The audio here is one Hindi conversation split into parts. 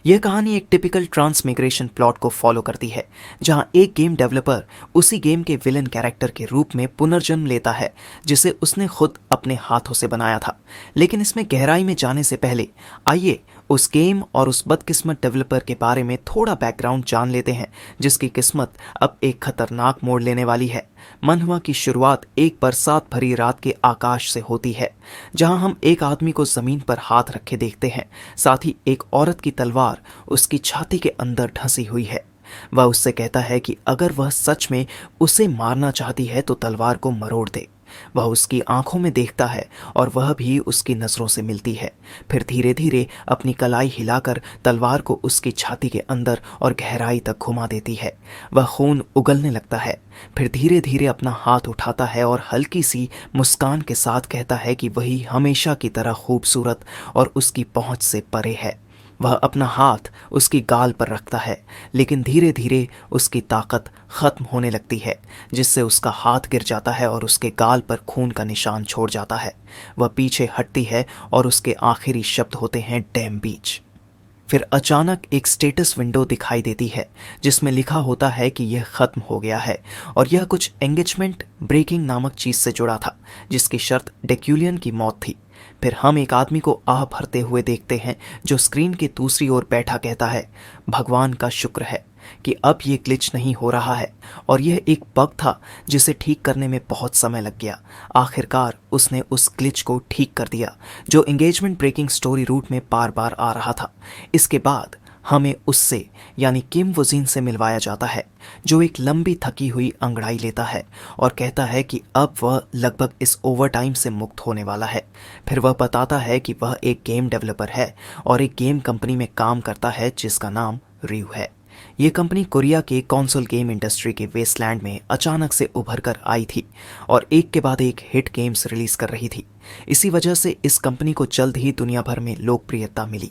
यह कहानी एक टिपिकल ट्रांसमिग्रेशन प्लॉट को फॉलो करती है, जहां एक गेम डेवलपर उसी गेम के विलन कैरेक्टर के रूप में पुनर्जन्म लेता है जिसे उसने खुद अपने हाथों से बनाया था। लेकिन इसमें गहराई में जाने से पहले आइए उस गेम और उस बदकिस्मत डेवलपर के बारे में थोड़ा बैकग्राउंड जान लेते हैं, जिसकी किस्मत अब एक खतरनाक मोड़ लेने वाली है। मनहुआ की शुरुआत एक बरसात भरी रात के आकाश से होती है, जहां हम एक आदमी को जमीन पर हाथ रखे देखते हैं। साथ ही एक औरत की तलवार उसकी छाती के अंदर ढंसी हुई है। वह उससे कहता है कि अगर वह सच में उसे मारना चाहती है तो तलवार को मरोड़ दे। वह उसकी आंखों में देखता है और वह भी उसकी नजरों से मिलती है। फिर धीरे धीरे अपनी कलाई हिलाकर तलवार को उसकी छाती के अंदर और गहराई तक घुमा देती है। वह खून उगलने लगता है। फिर धीरे धीरे अपना हाथ उठाता है और हल्की सी मुस्कान के साथ कहता है कि वही हमेशा की तरह खूबसूरत और उसकी पहुंच से परे है। वह अपना हाथ उसकी गाल पर रखता है, लेकिन धीरे धीरे उसकी ताकत खत्म होने लगती है, जिससे उसका हाथ गिर जाता है और उसके गाल पर खून का निशान छोड़ जाता है। वह पीछे हटती है और उसके आखिरी शब्द होते हैं डैम बीच। फिर अचानक एक स्टेटस विंडो दिखाई देती है, जिसमें लिखा होता है कि यह खत्म हो गया है और यह कुछ एंगेजमेंट ब्रेकिंग नामक चीज से जुड़ा था, जिसकी शर्त डेक्यूलियन की मौत थी। फिर हम एक आदमी को आह भरते हुए देखते हैं, जो स्क्रीन के दूसरी ओर बैठा कहता है, भगवान का शुक्र है कि अब ये ग्लिच नहीं हो रहा है और यह एक बग था जिसे ठीक करने में बहुत समय लग गया। आखिरकार उसने उस ग्लिच को ठीक कर दिया जो एंगेजमेंट ब्रेकिंग स्टोरी रूट में बार बार आ रहा था। इसके बाद हमें उससे यानी किम वजीन से मिलवाया जाता है, जो एक लंबी थकी हुई अंगड़ाई लेता है और कहता है कि अब वह लगभग इस ओवरटाइम से मुक्त होने वाला है। फिर वह बताता है कि वह एक गेम डेवलपर है और एक गेम कंपनी में काम करता है जिसका नाम रिव है। ये कंपनी कोरिया के कंसोल गेम इंडस्ट्री के वेस्टलैंड में अचानक से उभर कर आई थी और एक के बाद एक हिट गेम्स रिलीज कर रही थी। इसी वजह से इस कंपनी को जल्द ही दुनिया भर में लोकप्रियता मिली।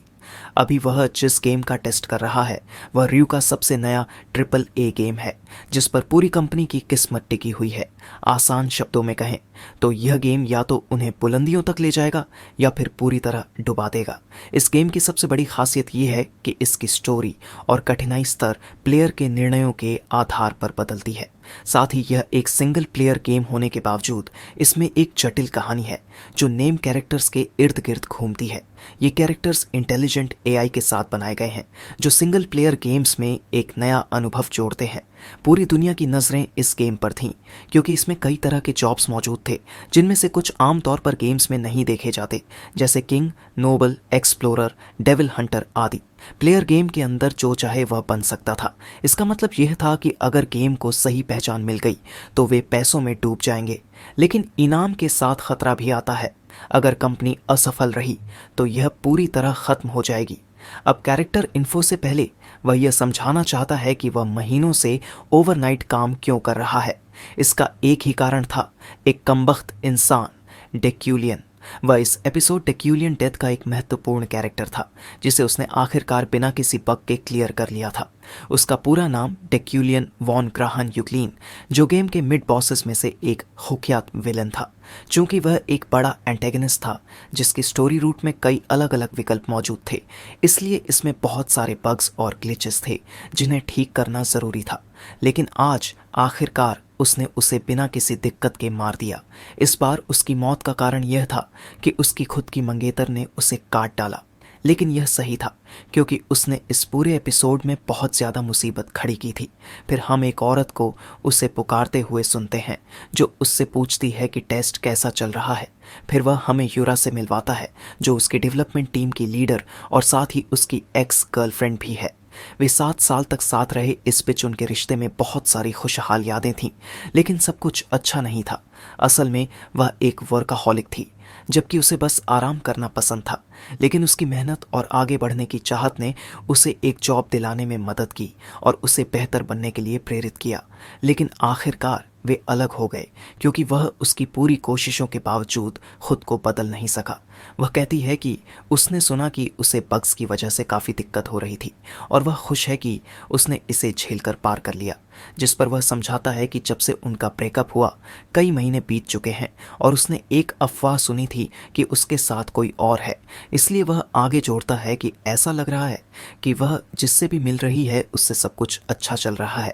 अभी वह जिस गेम का टेस्ट कर रहा है वह र्यू का सबसे नया ट्रिपल ए गेम है, जिस पर पूरी कंपनी की किस्मत टिकी हुई है। आसान शब्दों में कहें तो यह गेम या तो उन्हें बुलंदियों तक ले जाएगा या फिर पूरी तरह डुबा देगा। इस गेम की सबसे बड़ी खासियत यह है कि इसकी स्टोरी और कठिनाई स्तर प्लेयर के निर्णयों के आधार पर बदलती है। साथ ही यह एक सिंगल प्लेयर गेम होने के बावजूद इसमें एक जटिल कहानी है जो नेम कैरेक्टर्स के इर्द गिर्द घूमती है। ये कैरेक्टर्स इंटेलिजेंट एआई के साथ बनाए गए हैं, जो सिंगल प्लेयर गेम्स में एक नया अनुभव जोड़ते हैं। पूरी दुनिया की नज़रें इस गेम पर थीं, क्योंकि इसमें कई तरह के जॉब्स मौजूद थे, जिनमें से कुछ आमतौर पर गेम्स में नहीं देखे जाते, जैसे king, noble, explorer, devil hunter आदि। प्लेयर गेम के अंदर जो चाहे वह बन सकता था। इसका मतलब यह था कि अगर गेम को सही पहचान मिल गई तो वे पैसों में डूब जाएंगे, लेकिन इनाम के साथ खतरा भी आता है। अगर कंपनी असफल रही तो यह पूरी तरह खत्म हो जाएगी। अब कैरेक्टर इन्फो से पहले वह यह समझाना चाहता है कि वह महीनों से ओवरनाइट काम क्यों कर रहा है। इसका एक ही कारण था, एक कमबख्त इंसान डेक्यूलियन। वह इस एपिसोड डेक्यूलियन डेथ का एक महत्वपूर्ण कैरेक्टर था, जिसे उसने आखिरकार बिना किसी बग के क्लियर कर लिया था। उसका पूरा नाम डेक्यूलियन वॉन ग्राहन यूक्लिन, जो गेम के मिड बॉसेस में से एक खुख्यात विलन था। चूंकि वह एक बड़ा एंटेगनिस्ट था जिसकी स्टोरी रूट में कई अलग अलग विकल्प मौजूद थे, इसलिए इसमें बहुत सारे बग्स और ग्लिचेस थे जिन्हें ठीक करना ज़रूरी था। लेकिन आज आखिरकार उसने उसे बिना किसी दिक्कत के मार दिया। इस बार उसकी मौत का कारण यह था कि उसकी खुद की मंगेतर ने उसे काट डाला। लेकिन यह सही था, क्योंकि उसने इस पूरे एपिसोड में बहुत ज़्यादा मुसीबत खड़ी की थी। फिर हम एक औरत को उसे पुकारते हुए सुनते हैं, जो उससे पूछती है कि टेस्ट कैसा चल रहा है। फिर वह हमें यूरा से मिलवाता है, जो उसकी डेवलपमेंट टीम की लीडर और साथ ही उसकी एक्स गर्लफ्रेंड भी है। वे 7 साल तक साथ रहे। इस बीच उनके रिश्ते में बहुत सारी खुशहाल यादें थीं, लेकिन सब कुछ अच्छा नहीं था। असल में वह एक वर्काहॉलिक थी, जबकि उसे बस आराम करना पसंद था। लेकिन उसकी मेहनत और आगे बढ़ने की चाहत ने उसे एक जॉब दिलाने में मदद की और उसे बेहतर बनने के लिए प्रेरित किया। लेकिन आखिरकार वे अलग हो गए, क्योंकि वह उसकी पूरी कोशिशों के बावजूद खुद को बदल नहीं सका। वह कहती है कि उसने सुना कि उसे बग्स की वजह से काफ़ी दिक्कत हो रही थी और वह खुश है कि उसने इसे झेलकर पार कर लिया। जिस पर वह समझाता है कि जब से उनका ब्रेकअप हुआ कई महीने बीत चुके हैं और उसने एक अफवाह सुनी थी कि उसके साथ कोई और है। इसलिए वह आगे जोड़ता है कि ऐसा लग रहा है कि वह जिससे भी मिल रही है उससे सब कुछ अच्छा चल रहा है।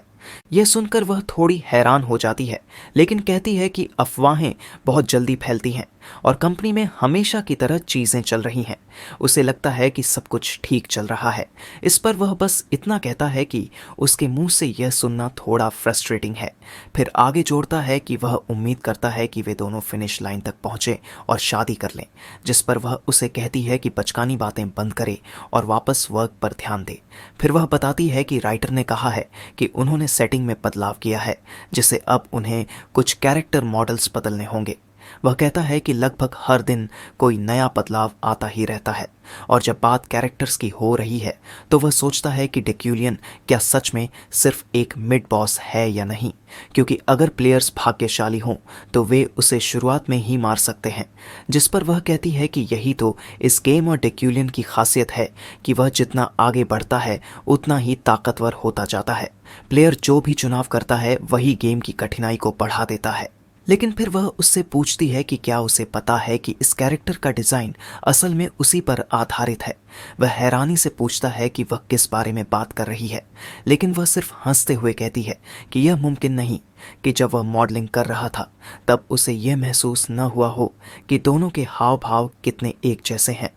यह सुनकर वह थोड़ी हैरान हो जाती है, लेकिन कहती है कि अफवाहें बहुत जल्दी फैलती हैं और कंपनी में हमेशा की तरह चीज़ें चल रही हैं। उसे लगता है कि सब कुछ ठीक चल रहा है। इस पर वह बस इतना कहता है कि उसके मुंह से यह सुनना थोड़ा फ्रस्ट्रेटिंग है। फिर आगे जोड़ता है कि वह उम्मीद करता है कि वे दोनों फिनिश लाइन तक पहुंचे और शादी कर लें, जिस पर वह उसे कहती है कि बचकानी बातें बंद करे और वापस वर्क पर ध्यान दे। फिर वह बताती है कि राइटर ने कहा है कि उन्होंने सेटिंग में बदलाव किया है, जिससे अब उन्हें कुछ कैरेक्टर मॉडल्स बदलने होंगे। वह कहता है कि लगभग हर दिन कोई नया बदलाव आता ही रहता है और जब बात कैरेक्टर्स की हो रही है तो वह सोचता है कि डेक्यूलियन क्या सच में सिर्फ एक मिड बॉस है या नहीं, क्योंकि अगर प्लेयर्स भाग्यशाली हों तो वे उसे शुरुआत में ही मार सकते हैं। जिस पर वह कहती है कि यही तो इस गेम और डेक्यूलियन की खासियत है कि वह जितना आगे बढ़ता है उतना ही ताकतवर होता जाता है। प्लेयर जो भी चुनाव करता है वही गेम की कठिनाई को बढ़ा देता है। लेकिन फिर वह उससे पूछती है कि क्या उसे पता है कि इस कैरेक्टर का डिज़ाइन असल में उसी पर आधारित है। वह हैरानी से पूछता है कि वह किस बारे में बात कर रही है, लेकिन वह सिर्फ हंसते हुए कहती है कि यह मुमकिन नहीं कि जब वह मॉडलिंग कर रहा था तब उसे यह महसूस न हुआ हो कि दोनों के हाव भाव कितने एक जैसे हैं।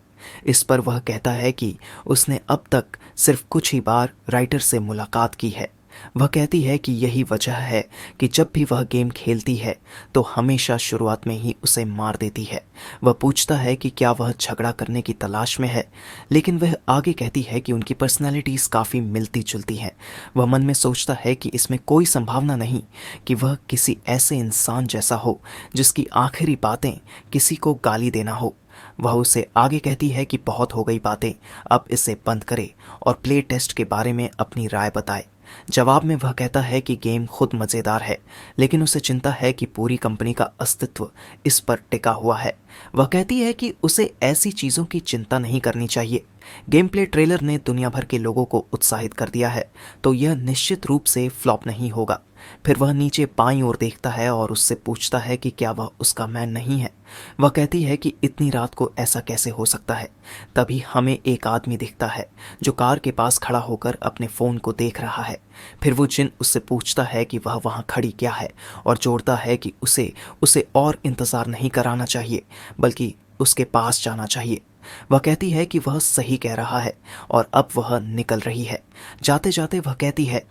इस पर वह कहता है कि उसने अब तक सिर्फ कुछ ही बार राइटर से मुलाकात की है। वह कहती है कि यही वजह है कि जब भी वह गेम खेलती है तो हमेशा शुरुआत में ही उसे मार देती है। वह पूछता है कि क्या वह झगड़ा करने की तलाश में है, लेकिन वह आगे कहती है कि उनकी पर्सनैलिटीज़ काफ़ी मिलती जुलती हैं। वह मन में सोचता है कि इसमें कोई संभावना नहीं कि वह किसी ऐसे इंसान जैसा हो जिसकी आखिरी बातें किसी को गाली देना हो। वह उसे आगे कहती है कि बहुत हो गई बातें, अब इसे बंद करे और प्ले टेस्ट के बारे में अपनी राय बताए। जवाब में वह कहता है कि गेम खुद मज़ेदार है, लेकिन उसे चिंता है कि पूरी कंपनी का अस्तित्व इस पर टिका हुआ है। वह कहती है कि उसे ऐसी चीज़ों की चिंता नहीं करनी चाहिए। गेम प्ले ट्रेलर ने दुनिया भर के लोगों को उत्साहित कर दिया है, तो यह निश्चित रूप से फ्लॉप नहीं होगा। फिर वह नीचे बाईं ओर देखता है और उससे पूछता है कि क्या वह उसका मैन नहीं है। वह कहती है कि इतनी रात को ऐसा कैसे हो सकता है। तभी हमें एक आदमी दिखता है जो कार के पास खड़ा होकर अपने फ़ोन को देख रहा है। फिर वो जिन उससे पूछता है कि वह वहाँ खड़ी क्या है और जोड़ता है कि उसे और इंतज़ार नहीं कराना चाहिए, बल्कि उसके पास जाना चाहिए। वह कहती है कि वह सही कह रहा है और अब वह निकल रही है। जाते जाते वह कहती है,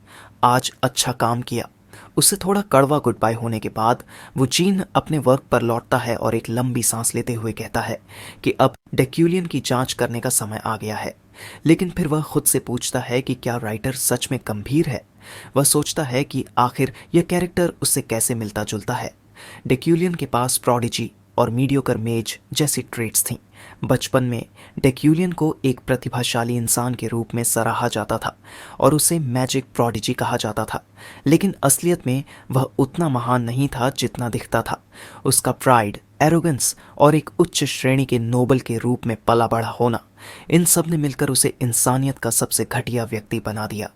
आज अच्छा काम किया। उससे थोड़ा कड़वा गुड बाय होने के बाद वो जीन अपने वर्क पर लौटता है और एक लंबी सांस लेते हुए कहता है कि अब डेक्यूलियन की जांच करने का समय आ गया है। लेकिन फिर वह खुद से पूछता है कि क्या राइटर सच में गंभीर है। वह सोचता है कि आखिर यह कैरेक्टर उससे कैसे मिलता जुलता है। डेक्यूलियन के पास प्रोडिजी और मीडियोकर मेज जैसी ट्रेट्स थीं। बचपन में डेक्यूलियन को एक प्रतिभाशाली इंसान के रूप में सराहा जाता था और उसे मैजिक प्रोडिजी कहा जाता था, लेकिन असलियत में वह उतना महान नहीं था जितना दिखता था। उसका प्राइड, एरोगेंस और एक उच्च श्रेणी के नोबल के रूप में पला बढ़ा होना, इन सब ने मिलकर उसे इंसानियत का सबसे घटिया व्यक्ति बना दिया।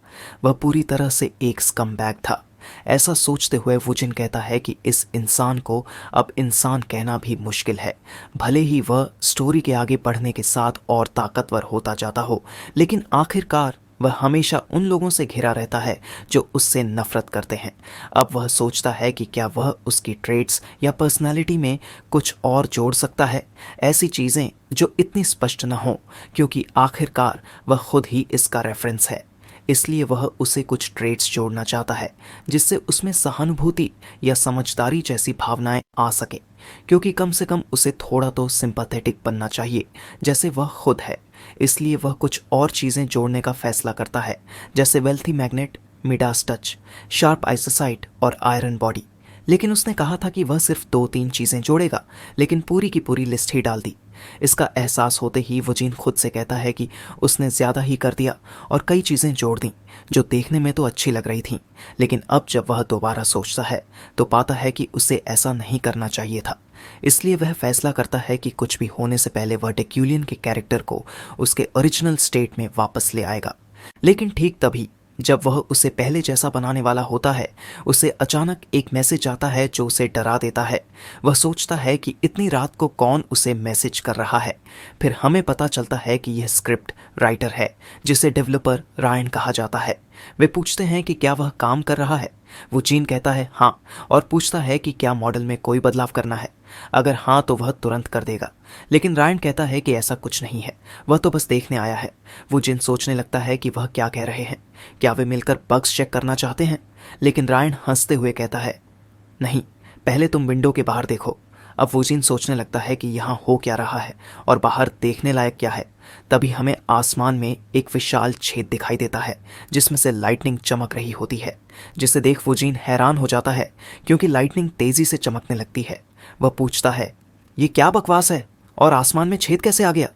वह पूरी तरह से एक स्कमबैग था। ऐसा सोचते हुए वुजिन कहता है कि इस इंसान को अब इंसान कहना भी मुश्किल है। भले ही वह स्टोरी के आगे बढ़ने के साथ और ताकतवर होता जाता हो, लेकिन आखिरकार वह हमेशा उन लोगों से घिरा रहता है जो उससे नफरत करते हैं। अब वह सोचता है कि क्या वह उसकी ट्रेड्स या पर्सनालिटी में कुछ और जोड़ सकता है, ऐसी चीज़ें जो इतनी स्पष्ट न हों, क्योंकि आखिरकार वह खुद ही इसका रेफरेंस है। इसलिए वह उसे कुछ ट्रेड्स जोड़ना चाहता है जिससे उसमें सहानुभूति या समझदारी जैसी भावनाएं आ सके, क्योंकि कम से कम उसे थोड़ा तो सिंपैथेटिक बनना चाहिए जैसे वह खुद है। इसलिए वह कुछ और चीज़ें जोड़ने का फैसला करता है, जैसे wealthy magnate, Midas touch, sharp eyesight और आयरन बॉडी। लेकिन उसने कहा था कि वह सिर्फ 2-3 चीज़ें जोड़ेगा, लेकिन पूरी की पूरी लिस्ट ही डाल दी। इसका एहसास होते ही वजीन खुद से कहता है कि उसने ज़्यादा ही कर दिया और कई चीज़ें जोड़ दी जो देखने में तो अच्छी लग रही थीं, लेकिन अब जब वह दोबारा सोचता है तो पाता है कि उसे ऐसा नहीं करना चाहिए था। इसलिए वह फैसला करता है कि कुछ भी होने से पहले वह डेक्यूलियन के कैरेक्टर को उसके ओरिजिनल स्टेट में वापस ले आएगा। लेकिन ठीक तभी जब वह उसे पहले जैसा बनाने वाला होता है, उसे अचानक एक मैसेज आता है जो उसे डरा देता है। वह सोचता है कि इतनी रात को कौन उसे मैसेज कर रहा है। फिर हमें पता चलता है कि यह स्क्रिप्ट राइटर है, जिसे डेवलपर रायन कहा जाता है। वे पूछते हैं कि क्या वह काम कर रहा है। वो जीन कहता है हाँ, और पूछता है कि क्या मॉडल में कोई बदलाव करना है। अगर हाँ तो वह तुरंत कर देगा, लेकिन रायन कहता है कि ऐसा कुछ नहीं है, वह तो बस देखने आया है। वो जिन सोचने लगता है कि वह क्या कह रहे हैं, क्या वे मिलकर बग्स चेक करना चाहते हैं। लेकिन रायन हंसते हुए कहता है नहीं, पहले तुम विंडो के बाहर देखो। अब वो जिन सोचने लगता है कि यहाँ हो क्या रहा है और बाहर देखने लायक क्या है। तभी हमें आसमान में एक विशाल छेद दिखाई देता है जिसमें से लाइटनिंग चमक रही होती है, जिसे देख वोजीन हैरान हो जाता है क्योंकि लाइटनिंग तेजी से चमकने लगती है। वह पूछता है ये क्या बकवास है और आसमान में छेद कैसे आ गया।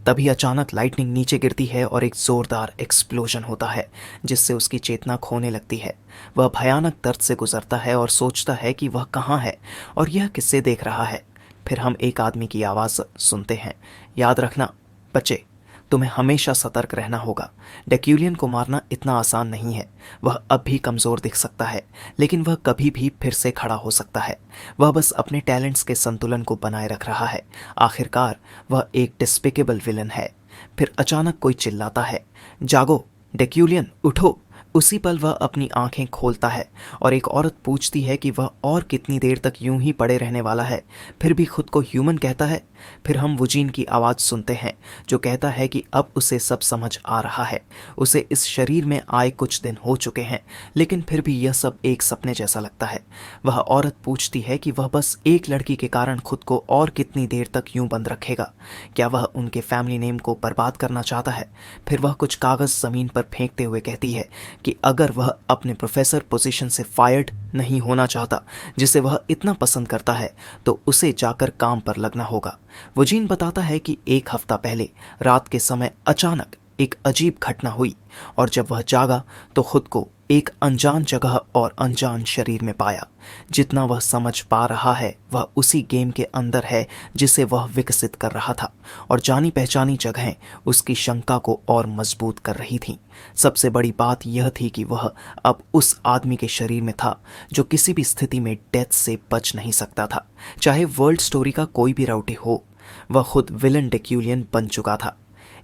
तभी अचानक लाइटनिंग नीचे गिरती है और एक जोरदार एक्सप्लोजन होता है जिससे उसकी चेतना खोने लगती है। वह भयानक दर्द से गुजरता है और सोचता है कि वह कहाँ है और यह किससे देख रहा है। फिर हम एक आदमी की आवाज़ सुनते हैं, याद रखना बच्चे, तुम्हें हमेशा सतर्क रहना होगा। डेक्यूलियन को मारना इतना आसान नहीं है। वह अब भी कमज़ोर दिख सकता है, लेकिन वह कभी भी फिर से खड़ा हो सकता है। वह बस अपने टैलेंट्स के संतुलन को बनाए रख रहा है। आखिरकार वह एक डिस्पिकेबल विलन है। फिर अचानक कोई चिल्लाता है, जागो डेक्यूलियन, उठो। उसी पल वह अपनी आंखें खोलता है और एक औरत पूछती है कि वह और कितनी देर तक यूं ही पड़े रहने वाला है, फिर भी खुद को ह्यूमन कहता है। फिर हम वुजीन की आवाज़ सुनते हैं जो कहता है कि अब उसे सब समझ आ रहा है। उसे इस शरीर में आए कुछ दिन हो चुके हैं, लेकिन फिर भी यह सब एक सपने जैसा लगता है। वह औरत पूछती है कि वह बस एक लड़की के कारण खुद को और कितनी देर तक यूं बंद रखेगा। क्या वह उनके फैमिली नेम को बर्बाद करना चाहता है। फिर वह कुछ कागज़ ज़मीन पर फेंकते हुए कहती है कि अगर वह अपने प्रोफेसर पोजीशन से फायर्ड नहीं होना चाहता, जिसे वह इतना पसंद करता है, तो उसे जाकर काम पर लगना होगा। वजीन बताता है कि एक हफ्ता पहले रात के समय अचानक एक अजीब घटना हुई और जब वह जागा तो खुद को एक अनजान जगह और अनजान शरीर में पाया। जितना वह समझ पा रहा है वह उसी गेम के अंदर है जिसे वह विकसित कर रहा था, और जानी पहचानी जगहें उसकी शंका को और मजबूत कर रही थीं। सबसे बड़ी बात यह थी कि वह अब उस आदमी के शरीर में था जो किसी भी स्थिति में डेथ से बच नहीं सकता था, चाहे वर्ल्ड स्टोरी का कोई भी राउटे हो। वह खुद विलन डेक्यूलियन बन चुका था।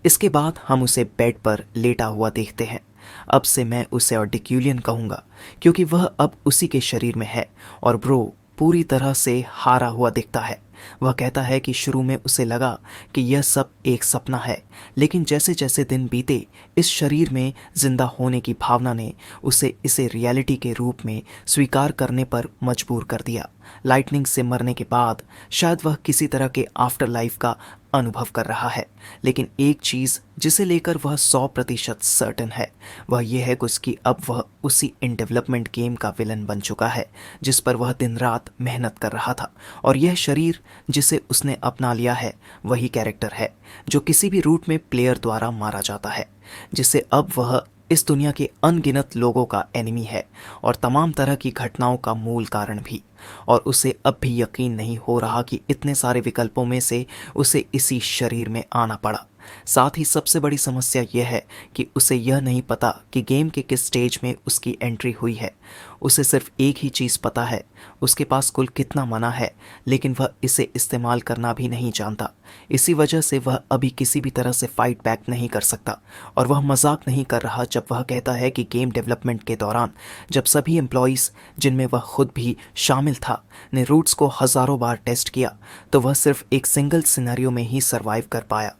इसके बाद हम उसे बेड पर लेटा हुआ देखते हैं। अब से मैं उसे और डेक्यूलियन कहूँगा क्योंकि वह अब उसी के शरीर में है, और ब्रो पूरी तरह से हारा हुआ दिखता है। वह कहता है कि शुरू में उसे लगा कि यह सब एक सपना है, लेकिन जैसे जैसे दिन बीते इस शरीर में जिंदा होने की भावना ने उसे इसे रियलिटी के रूप में स्वीकार करने पर मजबूर कर दिया। लाइटनिंग से मरने के बाद शायद वह किसी तरह के आफ्टर लाइफ का अनुभव कर रहा है, लेकिन एक चीज़ जिसे लेकर वह 100% सर्टन है वह यह है कि अब वह उसी इन डेवलपमेंट गेम का विलन बन चुका है जिस पर वह दिन रात मेहनत कर रहा था, और यह शरीर जिसे उसने अपना लिया है वही कैरेक्टर है जो किसी भी रूट में प्लेयर द्वारा मारा जाता है, जिसे अब वह इस दुनिया के अनगिनत लोगों का एनिमी है और तमाम तरह की घटनाओं का मूल कारण भी। और उसे अब भी यकीन नहीं हो रहा कि इतने सारे विकल्पों में से उसे इसी शरीर में आना पड़ा। साथ ही सबसे बड़ी समस्या यह है कि उसे यह नहीं पता कि गेम के किस स्टेज में उसकी एंट्री हुई है। उसे सिर्फ एक ही चीज़ पता है, उसके पास कुल कितना मना है, लेकिन वह इसे इस्तेमाल करना भी नहीं जानता। इसी वजह से वह अभी किसी भी तरह से फाइट बैक नहीं कर सकता, और वह मजाक नहीं कर रहा जब वह कहता है कि गेम डेवलपमेंट के दौरान जब सभी एम्प्लॉयज़, जिनमें वह खुद भी शामिल था, ने रूट्स को हज़ारों बार टेस्ट किया, तो वह सिर्फ एक सिंगल सिनेरियो में ही सर्वाइव कर पाया।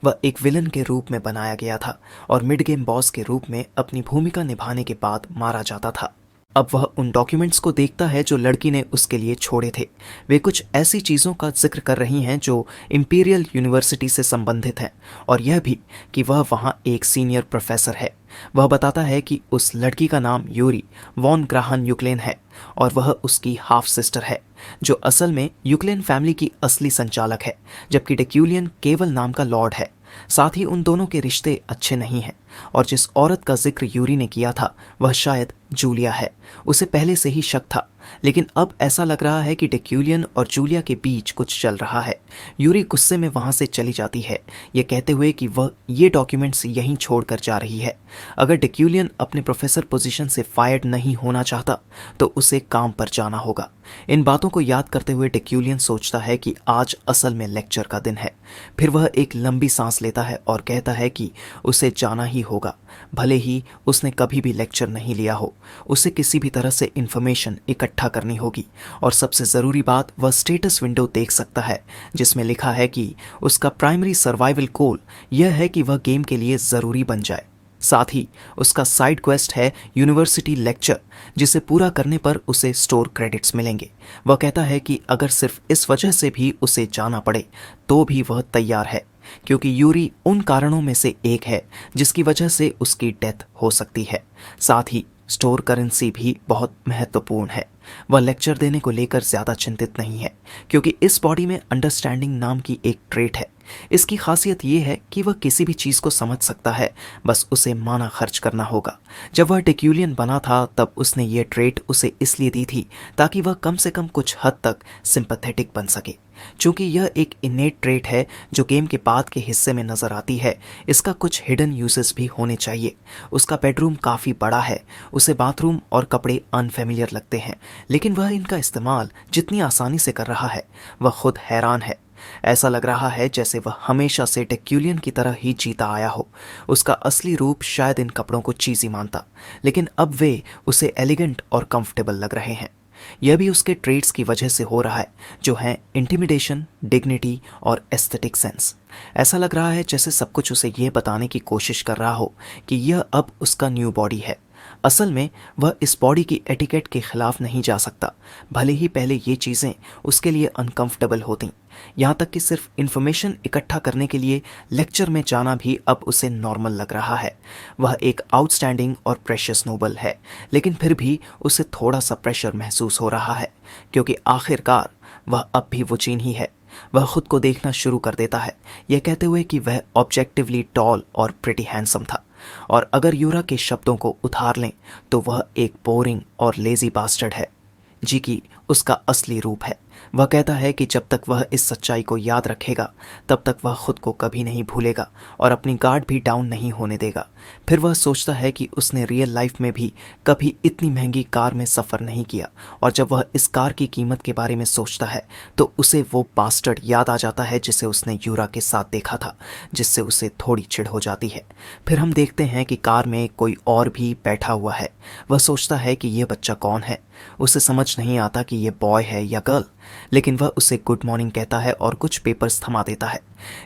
वह एक विलन के रूप में बनाया गया था और मिड गेम बॉस के रूप में अपनी भूमिका निभाने के बाद मारा जाता था। अब वह उन डॉक्यूमेंट्स को देखता है जो लड़की ने उसके लिए छोड़े थे। वे कुछ ऐसी चीज़ों का जिक्र कर रही हैं जो इंपीरियल यूनिवर्सिटी से संबंधित हैं, और यह भी कि वह वहाँ एक सीनियर प्रोफेसर है। वह बताता है कि उस लड़की का नाम यूरी वॉन ग्राहन यूक्लेन है और वह उसकी हाफ सिस्टर है, जो असल में यूक्लेन फैमिली की असली संचालक है, जबकि डेक्यूलियन केवल नाम का लॉर्ड है। साथ ही उन दोनों के रिश्ते अच्छे नहीं हैं, और जिस औरत का जिक्र यूरी ने किया था वह शायद जूलिया है। उसे पहले से ही शक था, लेकिन अब ऐसा लग रहा है कि डेक्यूलियन और जूलिया के बीच कुछ चल रहा है। यूरी गुस्से में वहां से चली जाती है, ये कहते हुए कि वह ये डॉक्यूमेंट्स यहीं छोड़कर जा रही है। अगर डेक्यूलियन अपने प्रोफेसर पोजीशन से फायर्ड नहीं होना चाहता तो उसे काम पर जाना होगा। इन बातों को याद करते हुए डेक्यूलियन सोचता है कि आज असल में लेक्चर का दिन है। फिर वह एक लंबी सांस लेता है और कहता है कि उसे जाना ही होगा, भले ही उसने कभी भी लेक्चर नहीं लिया हो। उसे किसी भी तरह से इंफॉर्मेशन इकट्ठा करनी होगी और सबसे ज़रूरी बात, वह स्टेटस विंडो देख सकता है जिसमें लिखा है कि उसका प्राइमरी सर्वाइवल गोल यह है कि वह गेम के लिए ज़रूरी बन जाए। साथ ही उसका साइड क्वेस्ट है यूनिवर्सिटी लेक्चर, जिसे पूरा करने पर उसे स्टोर क्रेडिट्स मिलेंगे। वह कहता है कि अगर सिर्फ इस वजह से भी उसे जाना पड़े तो भी वह तैयार है, क्योंकि यूरी उन कारणों में से एक है जिसकी वजह से उसकी डेथ हो सकती है। साथ ही स्टोर करेंसी भी बहुत महत्वपूर्ण है। वह लेक्चर देने को लेकर ज़्यादा चिंतित नहीं है, क्योंकि इस बॉडी में अंडरस्टैंडिंग नाम की एक ट्रेट है। इसकी खासियत यह है कि वह किसी भी चीज़ को समझ सकता है, बस उसे माना खर्च करना होगा। जब वह डेक्यूलियन बना था तब उसने ये ट्रेट उसे इसलिए दी थी ताकि वह कम से कम कुछ हद तक सिंपैथेटिक बन सके। चूंकि यह एक इनेट ट्रेट है जो गेम के बाद के हिस्से में नजर आती है, इसका कुछ हिडन यूजेस भी होने चाहिए। उसका बेडरूम काफ़ी बड़ा है, उसे बाथरूम और कपड़े अनफेमिलियर लगते हैं, लेकिन वह इनका इस्तेमाल जितनी आसानी से कर रहा है वह खुद हैरान है। ऐसा लग रहा है जैसे वह हमेशा से डेक्यूलियन की तरह ही जीता आया हो। उसका असली रूप शायद इन कपड़ों को चीज़ी मानता, लेकिन अब वे उसे एलिगेंट और कंफर्टेबल लग रहे हैं। यह भी उसके ट्रेड्स की वजह से हो रहा है, जो हैं इंटिमिडेशन, डिग्निटी और एस्थेटिक सेंस। ऐसा लग रहा है जैसे सब कुछ उसे यह बताने की कोशिश कर रहा हो कि यह अब उसका न्यू बॉडी है। असल में वह इस बॉडी की एटिकेट के खिलाफ नहीं जा सकता, भले ही पहले ये चीज़ें उसके लिए अनकंफर्टेबल होती। यहाँ तक कि सिर्फ इन्फॉर्मेशन इकट्ठा करने के लिए लेक्चर में जाना भी अब उसे नॉर्मल लग रहा है। वह एक आउटस्टैंडिंग और प्रेशियस नोबल है, लेकिन फिर भी उसे थोड़ा सा प्रेशर महसूस हो रहा है, क्योंकि आखिरकार वह अब भी वो चीन ही है। वह खुद को देखना शुरू कर देता है, यह कहते हुए कि वह ऑब्जेक्टिवली टॉल और प्रिटी हैंडसम था, और अगर यूरा के शब्दों को उधार लें तो वह एक बोरिंग और लेजी बास्टर्ड है, जी की उसका असली रूप है। वह कहता है कि जब तक वह इस सच्चाई को याद रखेगा तब तक वह खुद को कभी नहीं भूलेगा और अपनी गार्ड भी डाउन नहीं होने देगा। फिर वह सोचता है कि उसने रियल लाइफ में भी कभी इतनी महंगी कार में सफ़र नहीं किया, और जब वह इस कार की कीमत के बारे में सोचता है तो उसे वो बास्टर्ड याद आ जाता है जिसे उसने यूरा के साथ देखा था, जिससे उसे थोड़ी चिढ़ हो जाती है। फिर हम देखते हैं कि कार में कोई और भी बैठा हुआ है। वह सोचता है कि यह बच्चा कौन है। उसे समझ नहीं आता कि यह बॉय है या गर्ल, लेकिन वह उसे गुड मॉर्निंग कहता है और कुछ पेपर्स थमा देता है।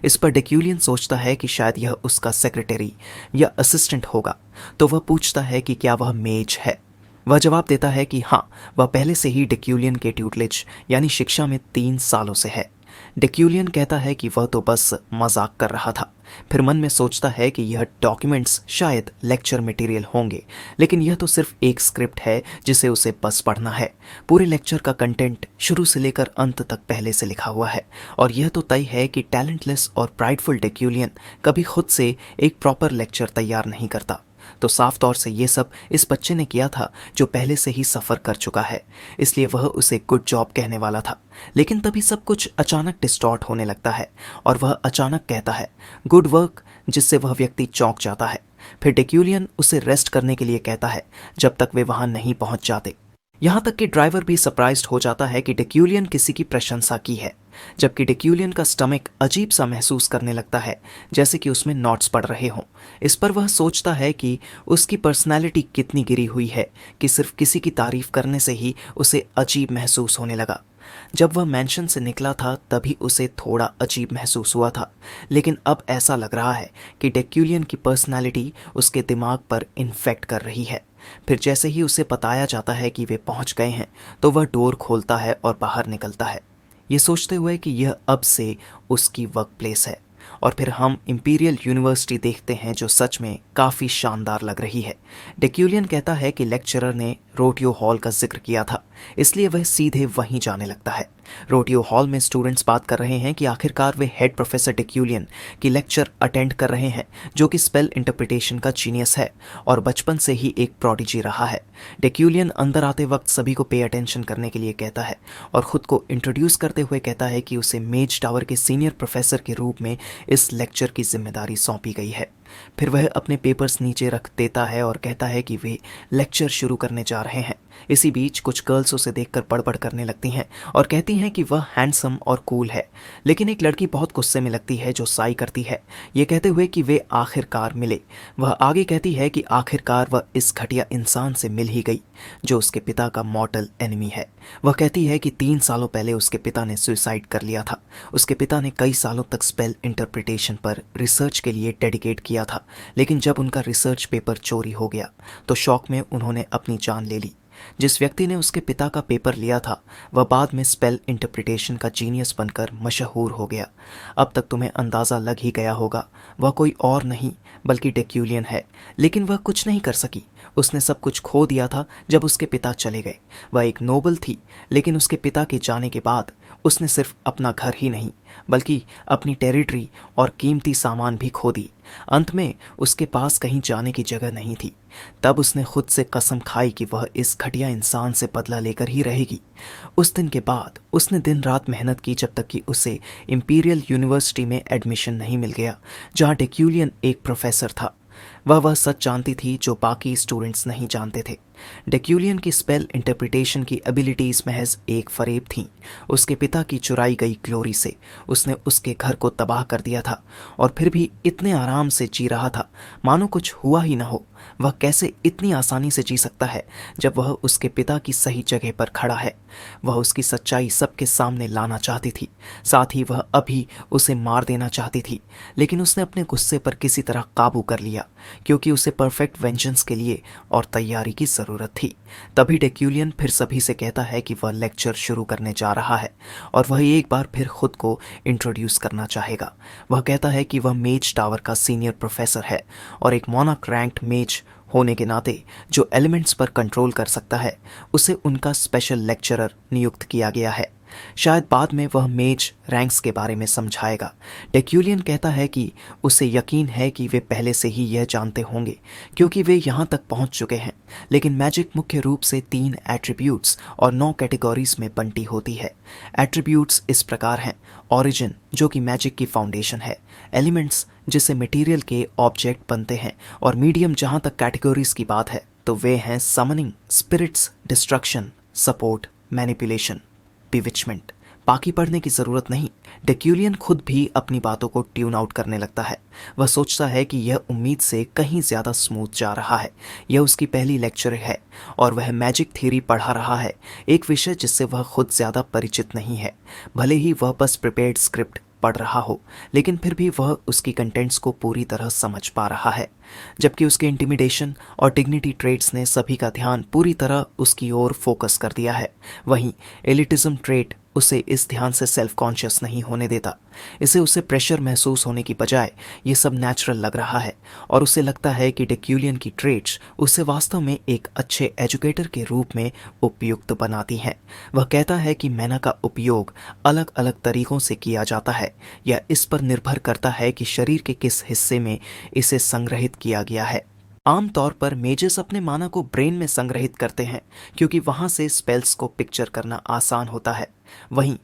इस पर डेक्यूलियन सोचता है कि शायद यह उसका सेक्रेटरी या असिस्टेंट होगा, तो वह पूछता है कि क्या वह मेज है। वह जवाब देता है कि हाँ, वह पहले से ही डेक्यूलियन के ट्यूटलेज यानी शिक्षा में 3 सालों से है। डेक्यूलियन कहता है कि वह तो बस मजाक कर रहा था। फिर मन में सोचता है कि यह डॉक्यूमेंट्स शायद लेक्चर मटेरियल होंगे, लेकिन यह तो सिर्फ एक स्क्रिप्ट है जिसे उसे बस पढ़ना है। पूरे लेक्चर का कंटेंट शुरू से लेकर अंत तक पहले से लिखा हुआ है, और यह तो तय है कि टैलेंटलेस और प्राइडफुल डेक्यूलियन कभी खुद से एक प्रॉपर लेक्चर तैयार नहीं करता। तो साफ तौर से ये सब इस बच्चे ने किया था जो पहले से ही सफ़र कर चुका है, इसलिए वह उसे गुड जॉब कहने वाला था। लेकिन तभी सब कुछ अचानक डिस्टॉर्ट होने लगता है और वह अचानक कहता है गुड वर्क, जिससे वह व्यक्ति चौंक जाता है। फिर डेक्यूलियन उसे रेस्ट करने के लिए कहता है जब तक वे वहां नहीं पहुंच जाते। यहाँ तक कि ड्राइवर भी सरप्राइज्ड हो जाता है कि डेक्यूलियन किसी की प्रशंसा की है, जबकि डेक्यूलियन का स्टमक अजीब सा महसूस करने लगता है, जैसे कि उसमें नॉट्स पड़ रहे हों। इस पर वह सोचता है कि उसकी पर्सनैलिटी कितनी गिरी हुई है कि सिर्फ किसी की तारीफ करने से ही उसे अजीब महसूस होने लगा। जब वह मैंशन से निकला था तभी उसे थोड़ा अजीब महसूस हुआ था, लेकिन अब ऐसा लग रहा है कि डेक्यूलियन की पर्सनैलिटी उसके दिमाग पर इन्फेक्ट कर रही है। फिर जैसे ही उसे बताया जाता है कि वे पहुंच गए हैं तो वह डोर खोलता है और बाहर निकलता है, ये सोचते हुए कि यह अब से उसकी वर्क प्लेस है। और फिर हम इंपीरियल यूनिवर्सिटी देखते हैं जो सच में काफ़ी शानदार लग रही है। डेक्यूलियन कहता है कि लेक्चरर ने रोटियो हॉल का जिक्र किया था, इसलिए वह सीधे वहीं जाने लगता है। रोटियो हॉल में स्टूडेंट्स बात कर रहे हैं कि आखिरकार वे हेड प्रोफेसर डेक्यूलियन की लेक्चर अटेंड कर रहे हैं, जो कि स्पेल इंटरप्रिटेशन का जीनियस है और बचपन से ही एक प्रोडिजी रहा है। डेक्यूलियन अंदर आते वक्त सभी को पे अटेंशन करने के लिए कहता है और खुद को इंट्रोड्यूस करते हुए कहता है कि उसे मेज टावर के सीनियर प्रोफेसर के रूप में इस लेक्चर की जिम्मेदारी सौंपी गई है। फिर वह अपने पेपर्स नीचे रख देता है और कहता है कि वे लेक्चर शुरू करने जा रहे हैं। इसी बीच कुछ गर्ल्स उसे देखकर बड़बड़ करने लगती हैं और कहती हैं कि वह हैंडसम और कूल है, लेकिन एक लड़की बहुत गुस्से में लगती है जो साई करती है, ये कहते हुए कि वे आखिरकार मिले। वह आगे कहती है कि आखिरकार वह इस घटिया इंसान से मिल ही गई जो उसके पिता का मॉर्टल एनिमी है। वह कहती है कि 3 सालों पहले उसके पिता ने सुसाइड कर लिया था। उसके पिता ने कई सालों तक स्पेल इंटरप्रिटेशन पर रिसर्च के लिए डेडिकेट किया था, लेकिन जब उनका रिसर्च पेपर चोरी हो गया तो शौक में उन्होंने अपनी जान ले ली। जिस व्यक्ति ने उसके पिता का पेपर लिया था वह बाद में स्पेल इंटरप्रिटेशन का जीनियस बनकर मशहूर हो गया। अब तक तुम्हें अंदाज़ा लग ही गया होगा, वह कोई और नहीं बल्कि डेक्यूलियन है। लेकिन वह कुछ नहीं कर सकी, उसने सब कुछ खो दिया था जब उसके पिता चले गए। वह एक नोबल थी, लेकिन उसके पिता के जाने के बाद उसने सिर्फ अपना घर ही नहीं बल्कि अपनी टेरिटरी और कीमती सामान भी खो दी। अंत में उसके पास कहीं जाने की जगह नहीं थी। तब उसने खुद से कसम खाई कि वह इस घटिया इंसान से बदला लेकर ही रहेगी। उस दिन के बाद उसने दिन रात मेहनत की जब तक कि उसे इंपीरियल यूनिवर्सिटी में एडमिशन नहीं मिल गया, जहाँ डेक्यूलियन एक प्रोफेसर था। वह सच जानती थी जो बाकी स्टूडेंट्स नहीं जानते थे। डेक्यूलियन की स्पेल इंटरप्रिटेशन की एबिलिटीज महज एक फरेब थीं। उसके पिता की चुराई गई ग्लोरी से उसने उसके घर को तबाह कर दिया था और फिर भी इतने आराम से जी रहा था मानो कुछ हुआ ही ना हो। वह कैसे इतनी आसानी से जी सकता है जब वह उसके पिता की सही जगह पर खड़ा है। वह उसकी सच्चाई सबके सामने लाना चाहती थी, साथ ही वह अभी उसे मार देना चाहती थी, लेकिन उसने अपने गुस्से पर किसी तरह काबू कर लिया क्योंकि उसे परफेक्ट वेंजेंस के लिए और तैयारी की ज़रूरत थी। तभी डेक्यूलियन फिर सभी से कहता है कि वह लेक्चर शुरू करने जा रहा है और वह एक बार फिर खुद को इंट्रोड्यूस करना चाहेगा। वह कहता है कि वह मेज टावर का सीनियर प्रोफेसर है और एक मोनाक रैंक्ड मेज होने के नाते जो एलिमेंट्स पर कंट्रोल कर सकता है उसे उनका स्पेशल लेक्चरर नियुक्त किया गया है। शायद बाद में वह मेज रैंक्स के बारे में समझाएगा। डेक्यूलियन कहता है कि उसे यकीन है कि वे पहले से ही यह जानते होंगे क्योंकि वे यहाँ तक पहुँच चुके हैं, लेकिन मैजिक मुख्य रूप से 3 एट्रीब्यूट्स और 9 कैटेगरीज में बंटी होती है। एट्रीब्यूट्स इस प्रकार हैं: ओरिजिन जो कि मैजिक की फाउंडेशन है, एलिमेंट्स जिससे मटेरियल के ऑब्जेक्ट बनते हैं, और मीडियम जहाँ तक कैटेगरीज की बात है तो वे हैं summoning, spirits, destruction, support, manipulation, bewitchment. बाकी पढ़ने की ज़रूरत नहीं। डेक्यूलियन खुद भी अपनी बातों को ट्यून आउट करने लगता है। वह सोचता है कि यह उम्मीद से कहीं ज़्यादा स्मूथ जा रहा है। यह उसकी पहली लेक्चर है और वह मैजिक थ्योरी पढ़ा रहा है, एक विषय जिससे वह खुद ज़्यादा परिचित नहीं है। भले ही वह बस प्रिपेयर्ड स्क्रिप्ट पढ़ रहा हो, लेकिन फिर भी वह उसकी कंटेंट्स को पूरी तरह समझ पा रहा है। जबकि उसके इंटिमिडेशन और डिग्निटी ट्रेट्स ने सभी का ध्यान पूरी तरह उसकी ओर फोकस कर दिया है, वहीं एलिटिज्म ट्रेट उसे इस ध्यान से सेल्फ कॉन्शियस नहीं होने देता। इसे उसे प्रेशर महसूस होने की बजाय ये सब नेचुरल लग रहा है और उसे लगता है कि डेक्यूलियन की ट्रेट्स उसे वास्तव में एक अच्छे एजुकेटर के रूप में उपयुक्त बनाती हैं। वह कहता है कि मैना का उपयोग अलग अलग तरीकों से किया जाता है, यह इस पर निर्भर करता है कि शरीर के किस हिस्से में इसे संग्रहित किया गया है। आमतौर पर मेजेस अपने माना को ब्रेन में संग्रहित करते हैं क्योंकि वहां से स्पेल्स को पिक्चर करना आसान होता है। वहीं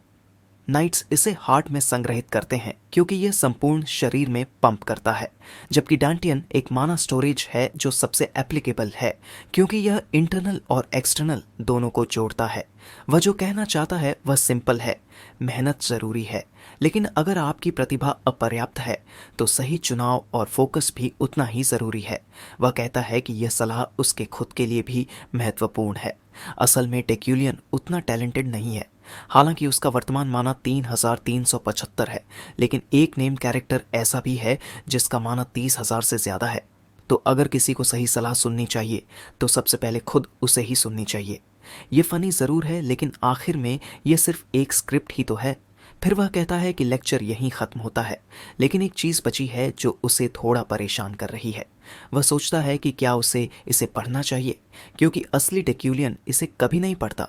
नाइट्स इसे हार्ट में संग्रहित करते हैं क्योंकि यह संपूर्ण शरीर में पंप करता है। जबकि डांटियन एक माना स्टोरेज है जो सबसे एप्लीकेबल है क्योंकि यह इंटरनल और एक्सटर्नल दोनों को जोड़ता है। वह जो कहना चाहता है वह सिंपल है, मेहनत ज़रूरी है, लेकिन अगर आपकी प्रतिभा अपर्याप्त है तो सही चुनाव और फोकस भी उतना ही ज़रूरी है। वह कहता है कि यह सलाह उसके खुद के लिए भी महत्वपूर्ण है। असल में डेक्यूलियन उतना टैलेंटेड नहीं है। हालांकि उसका वर्तमान माना 3375 है, लेकिन एक नेम कैरेक्टर ऐसा भी है जिसका माना 30,000 से ज़्यादा है। तो अगर किसी को सही सलाह सुननी चाहिए तो सबसे पहले खुद उसे ही सुननी चाहिए। ये फ़नी ज़रूर है, लेकिन आखिर में यह सिर्फ एक स्क्रिप्ट ही तो है। फिर वह कहता है कि लेक्चर यहीं ख़त्म होता है, लेकिन एक चीज़ बची है जो उसे थोड़ा परेशान कर रही है। वह सोचता है कि क्या उसे इसे पढ़ना चाहिए क्योंकि असली डेक्यूलियन इसे कभी नहीं पढ़ता।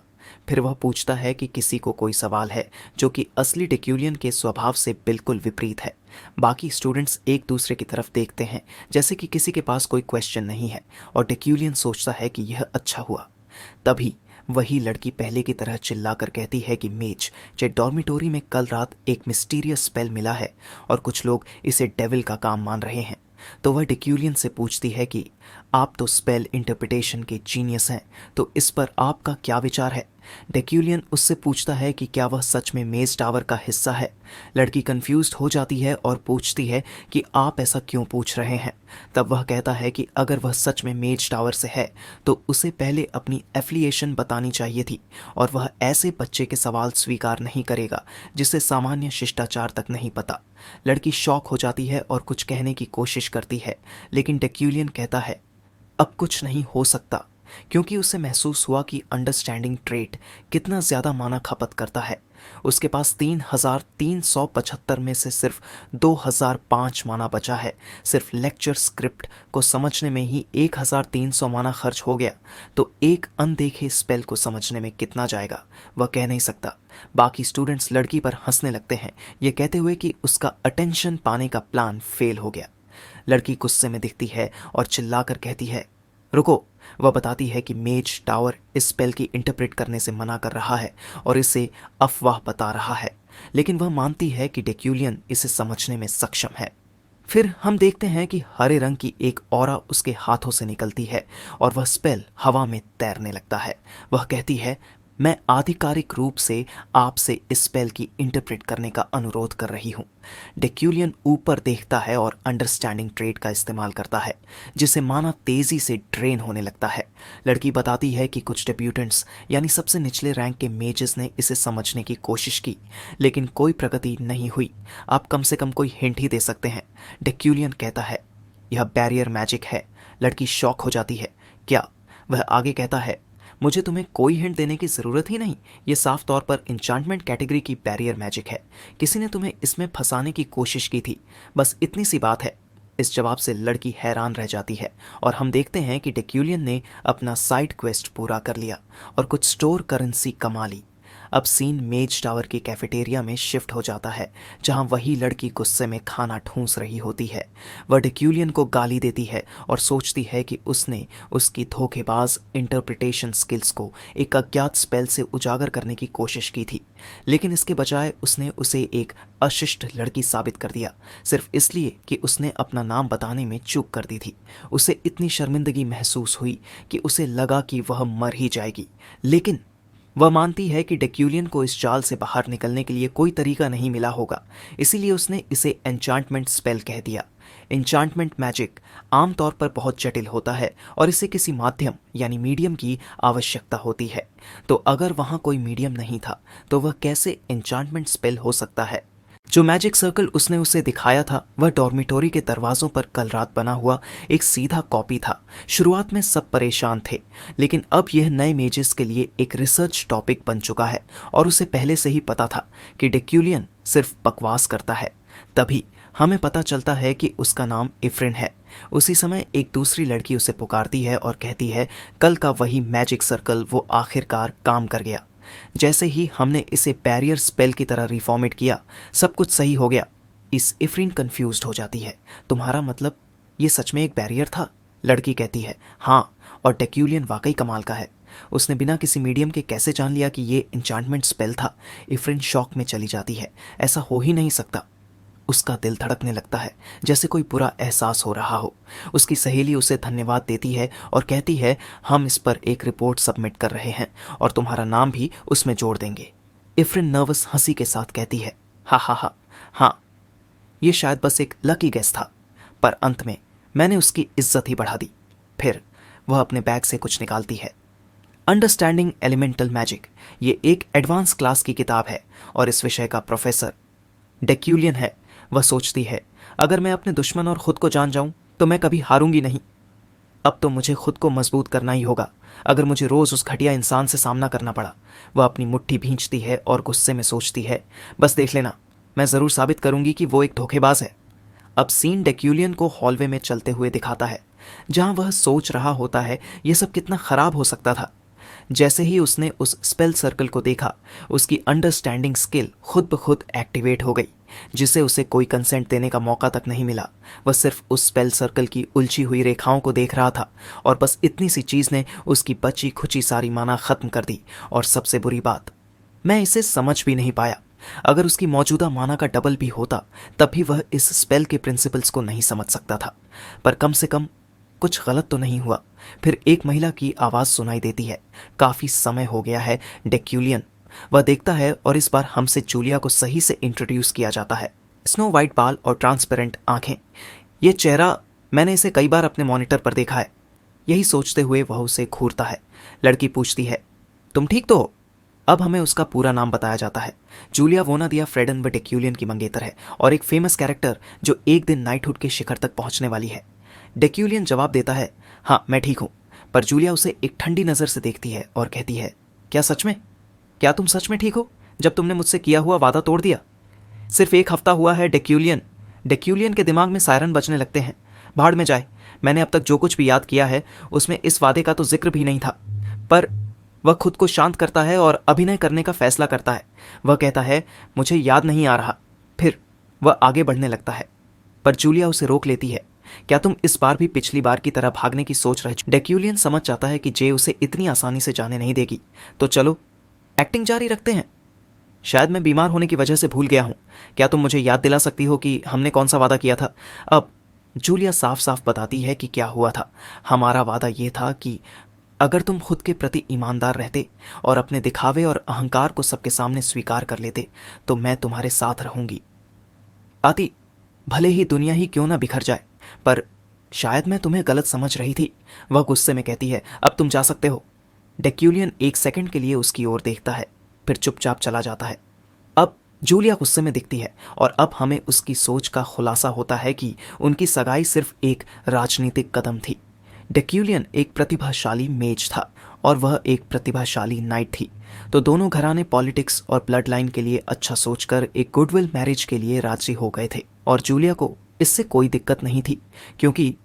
फिर वह पूछता है कि किसी को कोई सवाल है, जो कि असली डेक्यूलियन के स्वभाव से बिल्कुल विपरीत है। बाकी स्टूडेंट्स एक दूसरे की तरफ देखते हैं जैसे कि किसी के पास कोई क्वेश्चन नहीं है, और डेक्यूलियन सोचता है कि यह अच्छा हुआ। तभी वही लड़की पहले की तरह चिल्लाकर कहती है कि मेज जे डॉर्मिटोरी में कल रात एक मिस्टीरियस स्पेल मिला है और कुछ लोग इसे डेविल का काम मान रहे हैं। तो वह डेक्यूलियन से पूछती है कि आप तो स्पेल इंटरप्रिटेशन के जीनियस हैं, तो इस पर आपका क्या विचार है। डेक्यूलियन उससे पूछता है कि क्या वह सच में मेज टावर का हिस्सा है। लड़की कंफ्यूज्ड हो जाती है और पूछती है कि आप ऐसा क्यों पूछ रहे हैं। तब वह कहता है कि अगर वह सच में मेज टावर से है तो उसे पहले अपनी एफिलिएशन बतानी चाहिए थी, और वह ऐसे बच्चे के सवाल स्वीकार नहीं करेगा जिसे सामान्य शिष्टाचार तक नहीं पता। लड़की शॉक हो जाती है और कुछ कहने की कोशिश करती है, लेकिन डेक्यूलियन कहता है अब कुछ नहीं हो सकता, क्योंकि उसे महसूस हुआ कि अंडरस्टैंडिंग ट्रेट कितना ज़्यादा माना खपत करता है। उसके पास 3375 में से सिर्फ 2005 माना बचा है। सिर्फ लेक्चर स्क्रिप्ट को समझने में ही 1300 माना खर्च हो गया, तो एक अनदेखे स्पेल को समझने में कितना जाएगा वह कह नहीं सकता। बाकी स्टूडेंट्स लड़की पर हंसने लगते हैं, ये कहते हुए कि उसका अटेंशन पाने का प्लान फेल हो गया। लड़की गुस्से में दिखती है और चिल्लाकर कहती है रुको। वह बताती है कि मेज टावर इस स्पेल की इंटरप्रेट करने से मना कर रहा है और इसे अफवाह बता रहा है, लेकिन वह मानती है कि डेक्यूलियन इसे समझने में सक्षम है। फिर हम देखते हैं कि हरे रंग की एक ऑरा उसके हाथों से निकलती है और वह स्पेल हवा में तैरने लगता है। वह कहती है मैं आधिकारिक रूप से आपसे इस स्पेल की इंटरप्रेट करने का अनुरोध कर रही हूँ। डेक्यूलियन ऊपर देखता है और अंडरस्टैंडिंग ट्रेट का इस्तेमाल करता है, जिसे माना तेजी से ड्रेन होने लगता है। लड़की बताती है कि कुछ डेब्यूटेंट्स यानी सबसे निचले रैंक के मेजेस ने इसे समझने की कोशिश की, लेकिन कोई प्रगति नहीं हुई। आप कम से कम कोई हिंट ही दे सकते हैं। डेक्यूलियन कहता है यह बैरियर मैजिक है। लड़की शॉक हो जाती है। क्या? वह आगे कहता है मुझे तुम्हें कोई हिंट देने की ज़रूरत ही नहीं, ये साफ तौर पर इंचांटमेंट कैटेगरी की बैरियर मैजिक है। किसी ने तुम्हें इसमें फंसाने की कोशिश की थी, बस इतनी सी बात है। इस जवाब से लड़की हैरान रह जाती है और हम देखते हैं कि डेक्यूलियन ने अपना साइड क्वेस्ट पूरा कर लिया और कुछ स्टोर करेंसी कमा ली। अब सीन मेज टावर की कैफेटेरिया में शिफ्ट हो जाता है, जहां वही लड़की गुस्से में खाना ठूंस रही होती है। वह डेक्यूलियन को गाली देती है और सोचती है कि उसने उसकी धोखेबाज इंटरप्रिटेशन स्किल्स को एक अज्ञात स्पेल से उजागर करने की कोशिश की थी, लेकिन इसके बजाय उसने उसे एक अशिष्ट लड़की साबित कर दिया, सिर्फ इसलिए कि उसने अपना नाम बताने में चूक कर दी थी। उसे इतनी शर्मिंदगी महसूस हुई कि उसे लगा कि वह मर ही जाएगी, लेकिन वह मानती है कि डेक्यूलियन को इस जाल से बाहर निकलने के लिए कोई तरीका नहीं मिला होगा, इसीलिए उसने इसे एन्चांटमेंट स्पेल कह दिया। एन्चांटमेंट मैजिक आमतौर पर बहुत जटिल होता है और इसे किसी माध्यम यानी मीडियम की आवश्यकता होती है। तो अगर वहाँ कोई मीडियम नहीं था तो वह कैसे एन्चांटमेंट स्पेल हो सकता है? जो मैजिक सर्कल उसने उसे दिखाया था वह डॉर्मिटोरी के दरवाज़ों पर कल रात बना हुआ एक सीधा कॉपी था। शुरुआत में सब परेशान थे, लेकिन अब यह नए मेजेस के लिए एक रिसर्च टॉपिक बन चुका है और उसे पहले से ही पता था कि डेक्यूलियन सिर्फ बकवास करता है। तभी हमें पता चलता है कि उसका नाम इफ्रिन है। उसी समय एक दूसरी लड़की उसे पुकारती है और कहती है कल का वही मैजिक सर्कल वो आखिरकार काम कर गया। जैसे ही हमने इसे बैरियर स्पेल की तरह रिफॉर्मेट किया, सब कुछ सही हो गया। इस इफ्रीन कंफ्यूज्ड हो जाती है। तुम्हारा मतलब ये सच में एक बैरियर था? लड़की कहती है हाँ, और डेक्यूलियन वाकई कमाल का है। उसने बिना किसी मीडियम के कैसे जान लिया कि ये इंचांटमेंट स्पेल था? इफ्रीन शॉक में चली जाती है। ऐसा हो ही नहीं सकता। उसका दिल धड़कने लगता है जैसे कोई बुरा एहसास हो रहा हो। उसकी सहेली उसे धन्यवाद देती है और कहती है हम इस पर एक रिपोर्ट सबमिट कर रहे हैं और तुम्हारा नाम भी उसमें जोड़ देंगे। इफ्रिन नर्वस हंसी के साथ कहती है हा हा हा, हाँ, ये शायद बस एक लकी गेस था, पर अंत में मैंने उसकी इज्जत ही बढ़ा दी। फिर वह अपने बैग से कुछ निकालती है। अंडरस्टैंडिंग एलिमेंटल मैजिक, ये एक एडवांस क्लास की किताब है और इस विषय का प्रोफेसर डेक्यूलियन है। वह सोचती है अगर मैं अपने दुश्मन और खुद को जान जाऊं तो मैं कभी हारूंगी नहीं। अब तो मुझे खुद को मजबूत करना ही होगा, अगर मुझे रोज उस घटिया इंसान से सामना करना पड़ा। वह अपनी मुट्ठी भींचती है और गुस्से में सोचती है बस देख लेना, मैं जरूर साबित करूंगी कि वो एक धोखेबाज है। अब सीन डेक्यूलियन को हॉलवे में चलते हुए दिखाता है, जहां वह सोच रहा होता है यह सब कितना खराब हो सकता था। जैसे ही उसने उस स्पेल सर्कल को देखा, उसकी अंडरस्टैंडिंग स्किल खुद ब खुद एक्टिवेट हो गई, जिसे उसे कोई कंसेंट देने का मौका तक नहीं मिला। वह सिर्फ उस स्पेल सर्कल की उलझी हुई रेखाओं को देख रहा था और बस इतनी सी चीज ने उसकी बची खुची सारी माना खत्म कर दी। और सबसे बुरी बात, मैं इसे समझ भी नहीं पाया। अगर उसकी मौजूदा माना का डबल भी होता तब भी वह इस स्पेल के प्रिंसिपल्स को नहीं समझ सकता था। पर कम से कम कुछ गलत तो नहीं हुआ। फिर एक महिला की आवाज सुनाई देती है। काफी समय हो गया है डेक्यूलियन। वह देखता है और इस बार हमसे जूलिया को सही से इंट्रोड्यूस किया जाता है। स्नो वाइट बाल और ट्रांसपेरेंट आंखें। ये चेहरा मैंने इसे कई बार अपने मॉनिटर पर देखा है। यही सोचते हुए वह उसे घूरता है। लड़की पूछती है, तुम ठीक तो हो? अब हमें उसका पूरा नाम बताया जाता है। जूलिया वोनादिया फ्रेडन व डेक्यूलियन की मंगेतर है और एक फेमस कैरेक्टर जो एक दिन नाइटहुड के शिखर तक पहुंचने वाली है। डेक्यूलियन जवाब देता है, हाँ मैं ठीक हूँ। पर जूलिया उसे एक ठंडी नज़र से देखती है और कहती है, क्या सच में? क्या तुम सच में ठीक हो जब तुमने मुझसे किया हुआ वादा तोड़ दिया? सिर्फ एक हफ्ता हुआ है डेक्यूलियन। डेक्यूलियन के दिमाग में सायरन बजने लगते हैं। भाड़ में जाए, मैंने अब तक जो कुछ भी याद किया है उसमें इस वादे का तो जिक्र भी नहीं था। पर वह खुद को शांत करता है और अभिनय करने का फैसला करता है। वह कहता है, मुझे याद नहीं आ रहा। फिर वह आगे बढ़ने लगता है, पर जूलिया उसे रोक लेती है। क्या तुम इस बार भी पिछली बार की तरह भागने की सोच रहे? डेक्यूलियन समझ जाता है कि जे उसे इतनी आसानी से जाने नहीं देगी, तो चलो एक्टिंग जारी रखते हैं। शायद मैं बीमार होने की वजह से भूल गया हूं। क्या तुम मुझे याद दिला सकती हो कि हमने कौन सा वादा किया था? अब जूलिया साफ साफ बताती है कि क्या हुआ था। हमारा वादा यह था कि अगर तुम खुद के प्रति ईमानदार रहते और अपने दिखावे और अहंकार को सबके सामने स्वीकार कर लेते तो मैं तुम्हारे साथ रहूंगी। आती, भले ही दुनिया ही क्यों ना बिखर जाए, पर शायद मैं तुम्हें गलत समझ रही थी। वह गुस्से में कहती है, अब तुम जा सकते हो। डेक्यूलियन एक सेकंड के लिए उसकी ओर देखता है, फिर चुपचाप चला जाता है। अब जूलिया गुस्से में दिखती है और अब हमें उसकी सोच का खुलासा होता है कि उनकी सगाई सिर्फ एक राजनीतिक कदम थी। डेक्यूलियन एक प्रतिभाशाली मेज था और वह एक प्रतिभाशाली नाइट थी, तो दोनों घराने पॉलिटिक्स और ब्लड लाइन के लिए अच्छा सोचकर एक गुडविल मैरिज के लिए राजी हो गए थे। और जूलिया को इससे कोई दिक्कत नहीं थी, क्योंकि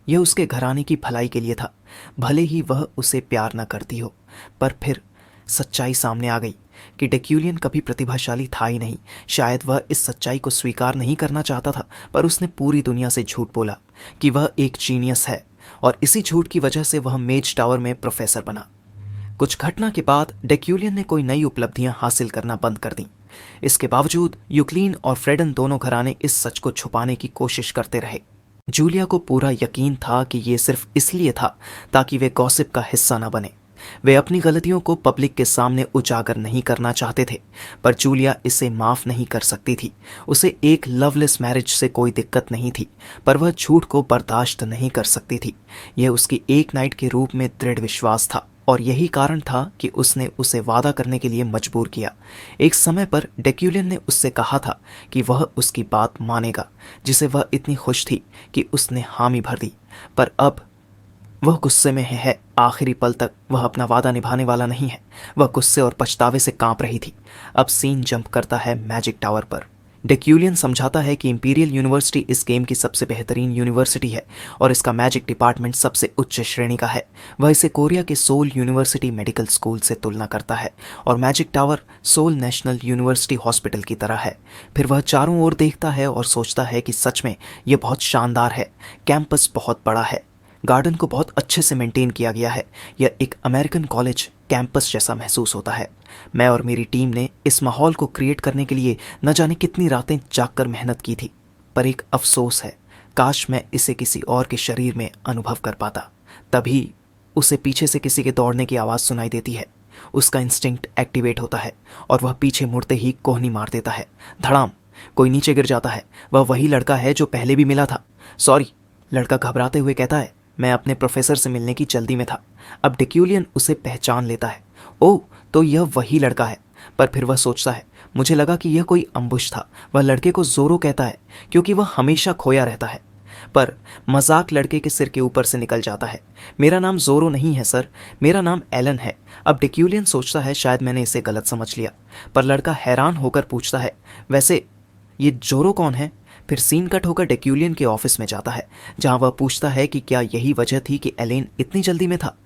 यह उसके घराने की भलाई के लिए था, भले ही वह उसे प्यार न करती हो। पर फिर सच्चाई सामने आ गई कि डेक्यूलियन कभी प्रतिभाशाली था ही नहीं। शायद वह इस सच्चाई को स्वीकार नहीं करना चाहता था, पर उसने पूरी दुनिया से झूठ बोला कि वह एक जीनियस है, और इसी झूठ की वजह से वह मेज टावर में प्रोफेसर बना। कुछ घटना के बाद डेक्यूलियन ने कोई नई उपलब्धियां हासिल करना बंद कर दी। इसके बावजूद यूक्लीन और फ्रेडन दोनों घराने इस सच को छुपाने की कोशिश करते रहे। जूलिया को पूरा यकीन था कि ये सिर्फ इसलिए था ताकि वे गॉसिप का हिस्सा न बने। वे अपनी गलतियों को पब्लिक के सामने उजागर नहीं करना चाहते थे, पर जूलिया इसे माफ नहीं कर सकती थी। उसे एक लवलेस मैरिज से कोई दिक्कत नहीं थी, पर वह झूठ को बर्दाश्त नहीं कर सकती थी। यह उसकी एक नाइट के रूप में दृढ़ विश्वास था, और यही कारण था कि उसने उसे वादा करने के लिए मजबूर किया। एक समय पर डेक्यूलियन ने उससे कहा था कि वह उसकी बात मानेगा, जिसे वह इतनी खुश थी कि उसने हामी भर दी। पर अब वह गुस्से में है। आखिरी पल तक वह अपना वादा निभाने वाला नहीं है। वह गुस्से और पछतावे से कांप रही थी। अब सीन जंप करता है मैजिक टावर पर। डेक्यूलियन समझाता है कि इंपीरियल यूनिवर्सिटी इस गेम की सबसे बेहतरीन यूनिवर्सिटी है और इसका मैजिक डिपार्टमेंट सबसे उच्च श्रेणी का है। वह इसे कोरिया के सोल यूनिवर्सिटी मेडिकल स्कूल से तुलना करता है और magic tower Seoul National University Hospital की तरह है। फिर वह चारों ओर देखता है और सोचता है कि सच में यह बहुत शानदार है। कैंपस बहुत बड़ा है, गार्डन को बहुत अच्छे से मेंटेन किया गया है। यह एक अमेरिकन कॉलेज कैंपस जैसा महसूस होता है। मैं और मेरी टीम ने इस माहौल को क्रिएट करने के लिए न जाने कितनी रातें जागकर मेहनत की थी। पर एक अफसोस है, काश मैं इसे किसी और के शरीर में अनुभव कर पाता। तभी उसे पीछे से किसी के दौड़ने की आवाज़ सुनाई देती है। उसका इंस्टिंक्ट एक्टिवेट होता है और वह पीछे मुड़ते ही कोहनी मार देता है। धड़ाम, कोई नीचे गिर जाता है। वह वही लड़का है जो पहले भी मिला था। सॉरी, लड़का घबराते हुए कहता है, मैं अपने प्रोफेसर से मिलने की जल्दी में था। अब डेक्यूलियन उसे पहचान लेता है। ओह, तो यह वही लड़का है। पर फिर वह सोचता है, मुझे लगा कि यह कोई अम्बुश था। वह लड़के को जोरो कहता है क्योंकि वह हमेशा खोया रहता है। पर मजाक लड़के के सिर के ऊपर से निकल जाता है। मेरा नाम जोरो नहीं है सर, मेरा नाम एलन है। अब डेक्यूलियन सोचता है शायद मैंने इसे गलत समझ लिया, पर लड़का हैरान होकर पूछता है, वैसे ये जोरो कौन है? फिर सीन कट होकर डेक्यूलियन के ऑफिस में जाता है, जहां वह पूछता है कि क्या यही वजह थी कि एलेन इतनी जल्दी में था।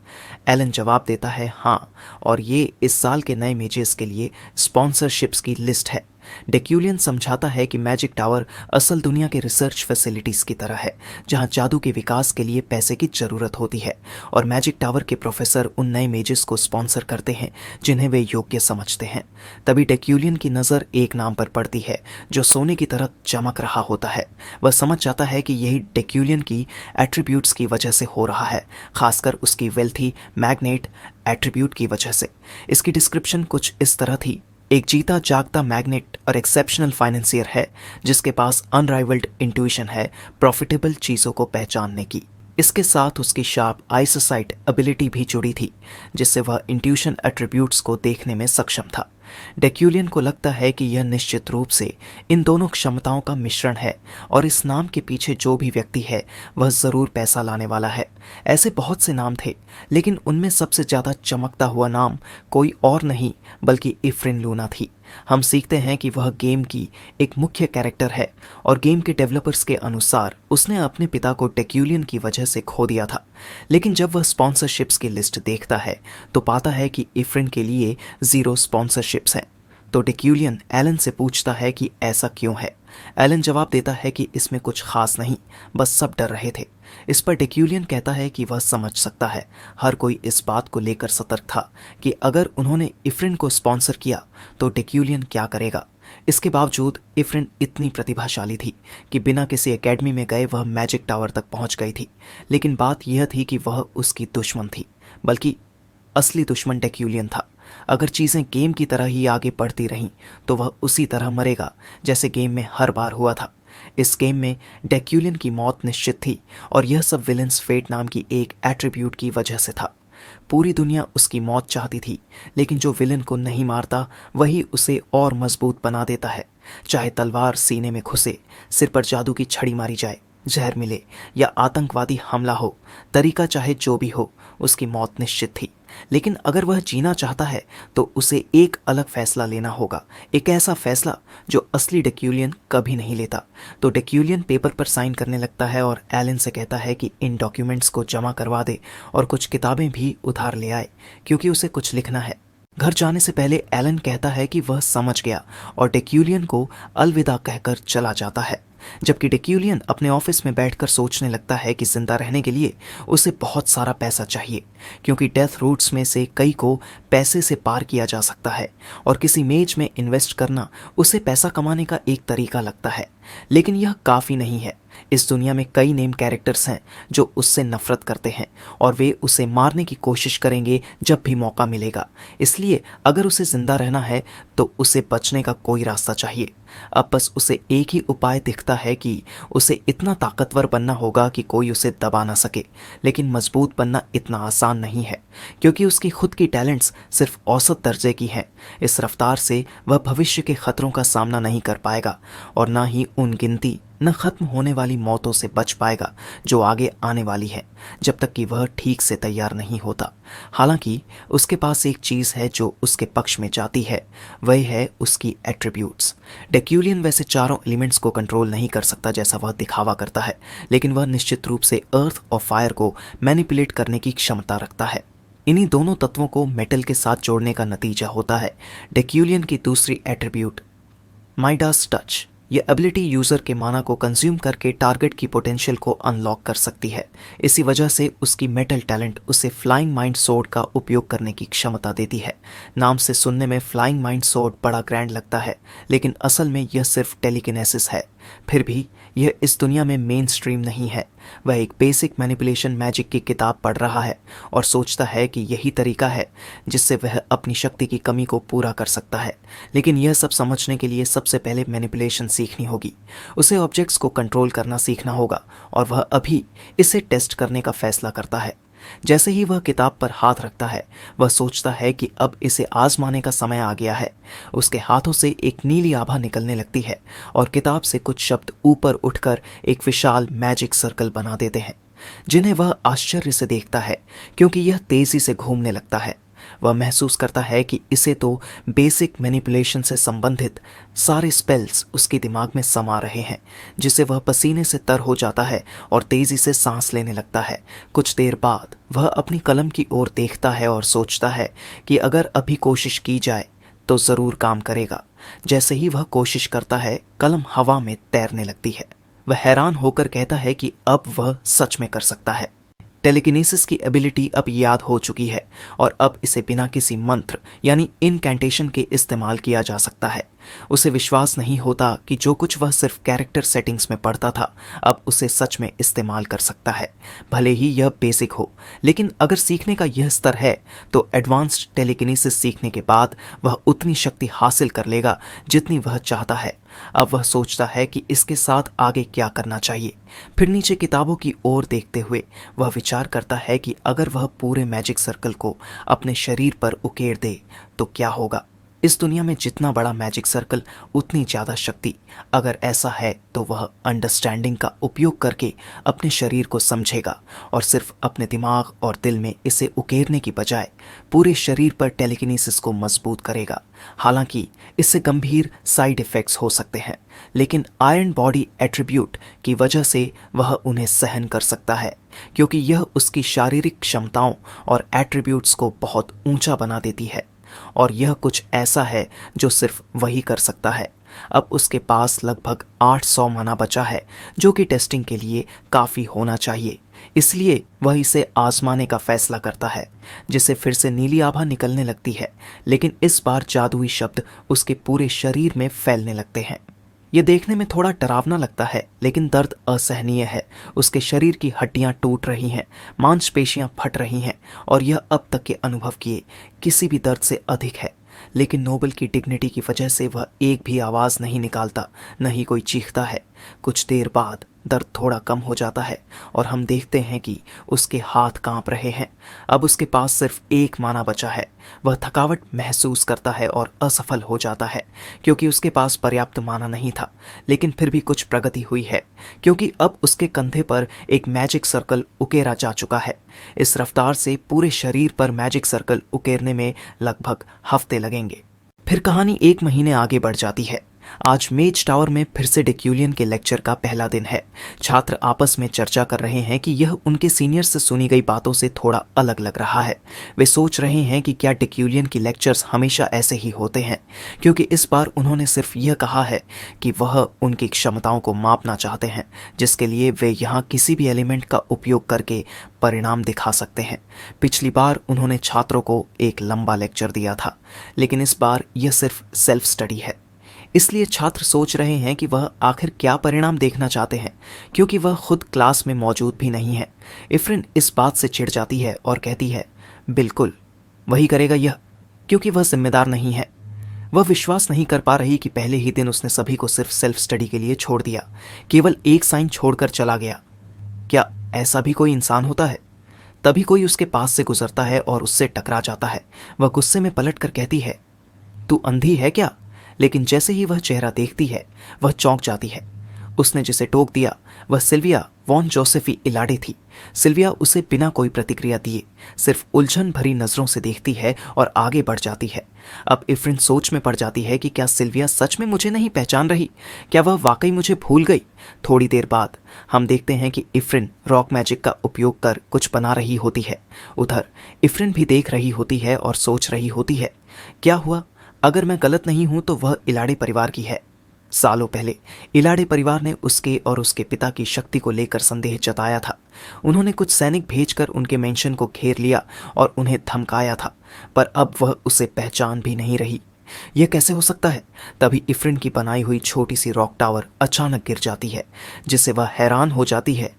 एलन जवाब देता है हाँ, और ये इस साल के नए मेजेस के लिए स्पॉन्सरशिप्स की लिस्ट है। डेक्यूलियन समझाता है कि मैजिक टावर असल दुनिया के रिसर्च फैसिलिटीज की तरह है, जहां जादू के विकास के लिए पैसे की जरूरत होती है, और मैजिक टावर के प्रोफेसर उन नए मेजेस को स्पॉन्सर करते हैं जिन्हें वे योग्य समझते हैं। तभी डेक्यूलियन की नज़र एक नाम पर पड़ती है जो सोने की तरह चमक रहा होता है। वह समझ जाता है कि यही डेक्यूलियन की एट्रीब्यूट्स की वजह से हो रहा है, खासकर उसकी वेल्थी मैग्नेट एट्रीब्यूट की वजह से। इसकी डिस्क्रिप्शन कुछ इस तरह थी: एक जीता जागता मैग्नेट और एक्सेप्शनल फाइनेंसियर है जिसके पास अनराइवल्ड इंट्यूशन है प्रॉफिटेबल चीज़ों को पहचानने की। इसके साथ उसकी शार्प आईसाइट एबिलिटी भी जुड़ी थी, जिससे वह इंट्यूशन एट्रीब्यूट्स को देखने में सक्षम था। डेक्यूलियन को लगता है कि यह निश्चित रूप से इन दोनों क्षमताओं का मिश्रण है, और इस नाम के पीछे जो भी व्यक्ति है वह ज़रूर पैसा लाने वाला है। ऐसे बहुत से नाम थे, लेकिन उनमें सबसे ज़्यादा चमकता हुआ नाम कोई और नहीं बल्कि इफ्रिन लूना थी। हम सीखते हैं कि वह गेम की एक मुख्य कैरेक्टर है, और गेम के डेवलपर्स के अनुसार उसने अपने पिता को डेक्यूलियन की वजह से खो दिया था। लेकिन जब वह स्पॉन्सरशिप्स की लिस्ट देखता है तो पाता है कि इफ्रिन के लिए 0 स्पॉन्सरशिप्स हैं। तो डेक्यूलियन एलन से पूछता है कि ऐसा क्यों है। एलन जवाब देता है कि इसमें कुछ खास नहीं, बस सब डर रहे थे। इस पर डेक्यूलियन कहता है कि वह समझ सकता है, हर कोई इस बात को लेकर सतर्क था कि अगर उन्होंने इफ्रिन को स्पॉन्सर किया तो डेक्यूलियन क्या करेगा। इसके बावजूद इफ्रिन इतनी प्रतिभाशाली थी कि बिना किसी एकेडमी में गए वह मैजिक टावर तक पहुंच गई थी। लेकिन बात यह थी कि वह उसकी दुश्मन थी, बल्कि असली दुश्मन डेक्यूलियन था। अगर चीज़ें गेम की तरह ही आगे बढ़ती रहीं तो वह उसी तरह मरेगा जैसे गेम में हर बार हुआ था। इस गेम में डेक्यूलियन की मौत निश्चित थी, और यह सब विलेंस फेट नाम की एक एट्रीब्यूट की वजह से था। पूरी दुनिया उसकी मौत चाहती थी, लेकिन जो विलेन को नहीं मारता वही उसे और मजबूत बना देता है। चाहे तलवार सीने में घुसे, सिर पर जादू की छड़ी मारी जाए, जहर मिले या आतंकवादी हमला हो, तरीका चाहे जो भी हो, उसकी मौत निश्चित थी। लेकिन अगर वह जीना चाहता है तो उसे एक अलग फैसला लेना होगा, एक ऐसा फैसला जो असली डेक्यूलियन कभी नहीं लेता। तो डेक्यूलियन पेपर पर साइन करने लगता है और एलन से कहता है कि इन डॉक्यूमेंट्स को जमा करवा दे और कुछ किताबें भी उधार ले आए, क्योंकि उसे कुछ लिखना है। घर जाने से पहले एलन कहता है कि वह समझ गया और डेक्यूलियन को अलविदा कहकर चला जाता है। जबकि डेक्यूलियन अपने ऑफिस में बैठकर सोचने लगता है कि जिंदा रहने के लिए उसे बहुत सारा पैसा चाहिए, क्योंकि डेथ रूट्स में से कई को पैसे से पार किया जा सकता है, और किसी मेज में इन्वेस्ट करना उसे पैसा कमाने का एक तरीका लगता है। लेकिन यह काफ़ी नहीं है। इस दुनिया में कई नेम कैरेक्टर्स हैं जो उससे नफरत करते हैं, और वे उसे मारने की कोशिश करेंगे जब भी मौका मिलेगा। इसलिए अगर उसे जिंदा रहना है तो उसे बचने का कोई रास्ता चाहिए। अब बस उसे एक ही उपाय दिखता है कि उसे इतना ताकतवर बनना होगा कि कोई उसे दबा ना सके। लेकिन मजबूत बनना इतना आसान नहीं है, क्योंकि उसकी खुद की टैलेंट्स सिर्फ औसत दर्जे की हैं। इस रफ्तार से वह भविष्य के खतरों का सामना नहीं कर पाएगा, और ना ही उन गिनती न खत्म होने वाली मौतों से बच पाएगा जो आगे आने वाली है, जब तक कि वह ठीक से तैयार नहीं होता। हालांकि उसके पास एक चीज़ है जो उसके पक्ष में जाती है, वही है उसकी एट्रीब्यूट्स। डेक्यूलियन वैसे चारों एलिमेंट्स को कंट्रोल नहीं कर सकता जैसा वह दिखावा करता है, लेकिन वह निश्चित रूप से अर्थ और फायर को मैनिपुलेट करने की क्षमता रखता है। इन्हीं दोनों तत्वों को मेटल के साथ जोड़ने का नतीजा होता है डेक्यूलियन की दूसरी एट्रीब्यूट, माइडास टच। यह एबिलिटी यूज़र के माना को कंज्यूम करके टारगेट की पोटेंशियल को अनलॉक कर सकती है। इसी वजह से उसकी मेटल टैलेंट उसे फ्लाइंग माइंड सोर्ड का उपयोग करने की क्षमता देती है। नाम से सुनने में फ्लाइंग माइंड सोर्ड बड़ा ग्रैंड लगता है, लेकिन असल में यह सिर्फ टेलीकिनेसिस है। फिर भी यह इस दुनिया में मेन स्ट्रीम नहीं है। वह एक बेसिक मैनिपुलेशन मैजिक की किताब पढ़ रहा है और सोचता है कि यही तरीका है जिससे वह अपनी शक्ति की कमी को पूरा कर सकता है। लेकिन यह सब समझने के लिए सबसे पहले मैनिपुलेशन सीखनी होगी। उसे ऑब्जेक्ट्स को कंट्रोल करना सीखना होगा, और वह अभी इसे टेस्ट करने का फैसला करता है। जैसे ही वह किताब पर हाथ रखता है, वह सोचता है कि अब इसे आजमाने का समय आ गया है। उसके हाथों से एक नीली आभा निकलने लगती है और किताब से कुछ शब्द ऊपर उठकर एक विशाल मैजिक सर्कल बना देते हैं, जिन्हें वह आश्चर्य से देखता है क्योंकि यह तेजी से घूमने लगता है। वह महसूस करता है कि इसे तो बेसिक मैनिपुलेशन से संबंधित सारे स्पेल्स उसके दिमाग में समा रहे हैं, जिससे वह पसीने से तर हो जाता है और तेजी से सांस लेने लगता है। कुछ देर बाद वह अपनी कलम की ओर देखता है और सोचता है कि अगर अभी कोशिश की जाए तो ज़रूर काम करेगा। जैसे ही वह कोशिश करता है, कलम हवा में तैरने लगती है। वह हैरान होकर कहता है कि अब वह सच में कर सकता है। टेलीकिनेसिस की एबिलिटी अब याद हो चुकी है और अब इसे बिना किसी मंत्र यानी इनकैंटेशन के इस्तेमाल किया जा सकता है। उसे विश्वास नहीं होता कि जो कुछ वह सिर्फ कैरेक्टर सेटिंग्स में पढ़ता था, अब उसे सच में इस्तेमाल कर सकता है। भले ही यह बेसिक हो, लेकिन अगर सीखने का यह स्तर है तो एडवांस्ड टेलीकिनेसिस सीखने के बाद वह उतनी शक्ति हासिल कर लेगा जितनी वह चाहता है। अब वह सोचता है कि इसके साथ आगे क्या करना चाहिए। फिर नीचे किताबों की ओर देखते हुए वह विचार करता है कि अगर वह पूरे मैजिक सर्कल को अपने शरीर पर उकेर दे तो क्या होगा। इस दुनिया में जितना बड़ा मैजिक सर्कल उतनी ज़्यादा शक्ति। अगर ऐसा है तो वह अंडरस्टैंडिंग का उपयोग करके अपने शरीर को समझेगा और सिर्फ अपने दिमाग और दिल में इसे उकेरने की बजाय पूरे शरीर पर टेलीकिनेसिस को मजबूत करेगा। हालांकि इससे गंभीर साइड इफ़ेक्ट्स हो सकते हैं, लेकिन आयरन बॉडी एट्रीब्यूट की वजह से वह उन्हें सहन कर सकता है, क्योंकि यह उसकी शारीरिक क्षमताओं और एट्रीब्यूट्स को बहुत ऊंचा बना देती है। और यह कुछ ऐसा है जो सिर्फ वही कर सकता है। अब उसके पास लगभग 800 माना बचा है, जो कि टेस्टिंग के लिए काफ़ी होना चाहिए। इसलिए वह इसे आजमाने का फैसला करता है, जिससे फिर से नीली आभा निकलने लगती है, लेकिन इस बार जादुई शब्द उसके पूरे शरीर में फैलने लगते हैं। यह देखने में थोड़ा डरावना लगता है, लेकिन दर्द असहनीय है। उसके शरीर की हड्डियां टूट रही हैं, मांसपेशियां फट रही हैं और यह अब तक के अनुभव किए किसी भी दर्द से अधिक है। लेकिन नोबल की डिग्निटी की वजह से वह एक भी आवाज़ नहीं निकालता, न ही कोई चीखता है। कुछ देर बाद दर्द थोड़ा कम हो जाता है और हम देखते हैं कि उसके हाथ कांप रहे हैं। अब उसके पास सिर्फ एक माना बचा है। वह थकावट महसूस करता है और असफल हो जाता है, क्योंकि उसके पास पर्याप्त माना नहीं था। लेकिन फिर भी कुछ प्रगति हुई है, क्योंकि अब उसके कंधे पर एक मैजिक सर्कल उकेरा जा चुका है। इस रफ्तार से पूरे शरीर पर मैजिक सर्कल उकेरने में लगभग हफ्ते लगेंगे। फिर कहानी 1 महीने आगे बढ़ जाती है। आज मेज टावर में फिर से डिक्यूलियन के लेक्चर का पहला दिन है। छात्र आपस में चर्चा कर रहे हैं कि यह उनके सीनियर से सुनी गई बातों से थोड़ा अलग लग रहा है। वे सोच रहे हैं कि क्या डिक्यूलियन की लेक्चर्स हमेशा ऐसे ही होते हैं, क्योंकि इस बार उन्होंने सिर्फ यह कहा है कि वह उनकी क्षमताओं को मापना चाहते हैं, जिसके लिए वे यहाँ किसी भी एलिमेंट का उपयोग करके परिणाम दिखा सकते हैं। पिछली बार उन्होंने छात्रों को एक लंबा लेक्चर दिया था, लेकिन इस बार यह सिर्फ सेल्फ स्टडी है। इसलिए छात्र सोच रहे हैं कि वह आखिर क्या परिणाम देखना चाहते हैं, क्योंकि वह खुद क्लास में मौजूद भी नहीं है। इफ्रिन इस बात से चिढ़ जाती है और कहती है, बिल्कुल वही करेगा यह, क्योंकि वह जिम्मेदार नहीं है। वह विश्वास नहीं कर पा रही कि पहले ही दिन उसने सभी को सिर्फ सेल्फ स्टडी के लिए छोड़ दिया, केवल एक साइन छोड़कर चला गया। क्या ऐसा भी कोई इंसान होता है? तभी कोई उसके पास से गुजरता है और उससे टकरा जाता है। वह गुस्से में पलट कर कहती है, तू अंधी है क्या? लेकिन जैसे ही वह चेहरा देखती है, वह चौंक जाती है। उसने जिसे टोक दिया वह सिल्विया वॉन जोसेफी इलाडे थी। सिल्विया उसे बिना कोई प्रतिक्रिया दिए सिर्फ उलझन भरी नज़रों से देखती है और आगे बढ़ जाती है। अब इफ्रिन सोच में पड़ जाती है कि क्या सिल्विया सच में मुझे नहीं पहचान रही? क्या वह वाकई मुझे भूल गई? थोड़ी देर बाद हम देखते हैं कि इफ्रिन रॉक मैजिक का उपयोग कर कुछ बना रही होती है। उधर इफ्रिन भी देख रही होती है और सोच रही होती है, क्या हुआ? अगर मैं गलत नहीं हूं तो वह इलाडे परिवार की है। सालों पहले इलाडे परिवार ने उसके और उसके पिता की शक्ति को लेकर संदेह जताया था। उन्होंने कुछ सैनिक भेजकर उनके मेंशन को घेर लिया और उन्हें धमकाया था, पर अब वह उसे पहचान भी नहीं रही। यह कैसे हो सकता है? तभी इफ्रिन की बनाई हुई छोटी सी रॉक टावर अचानक गिर जाती है, जिससे वह हैरान हो जाती है।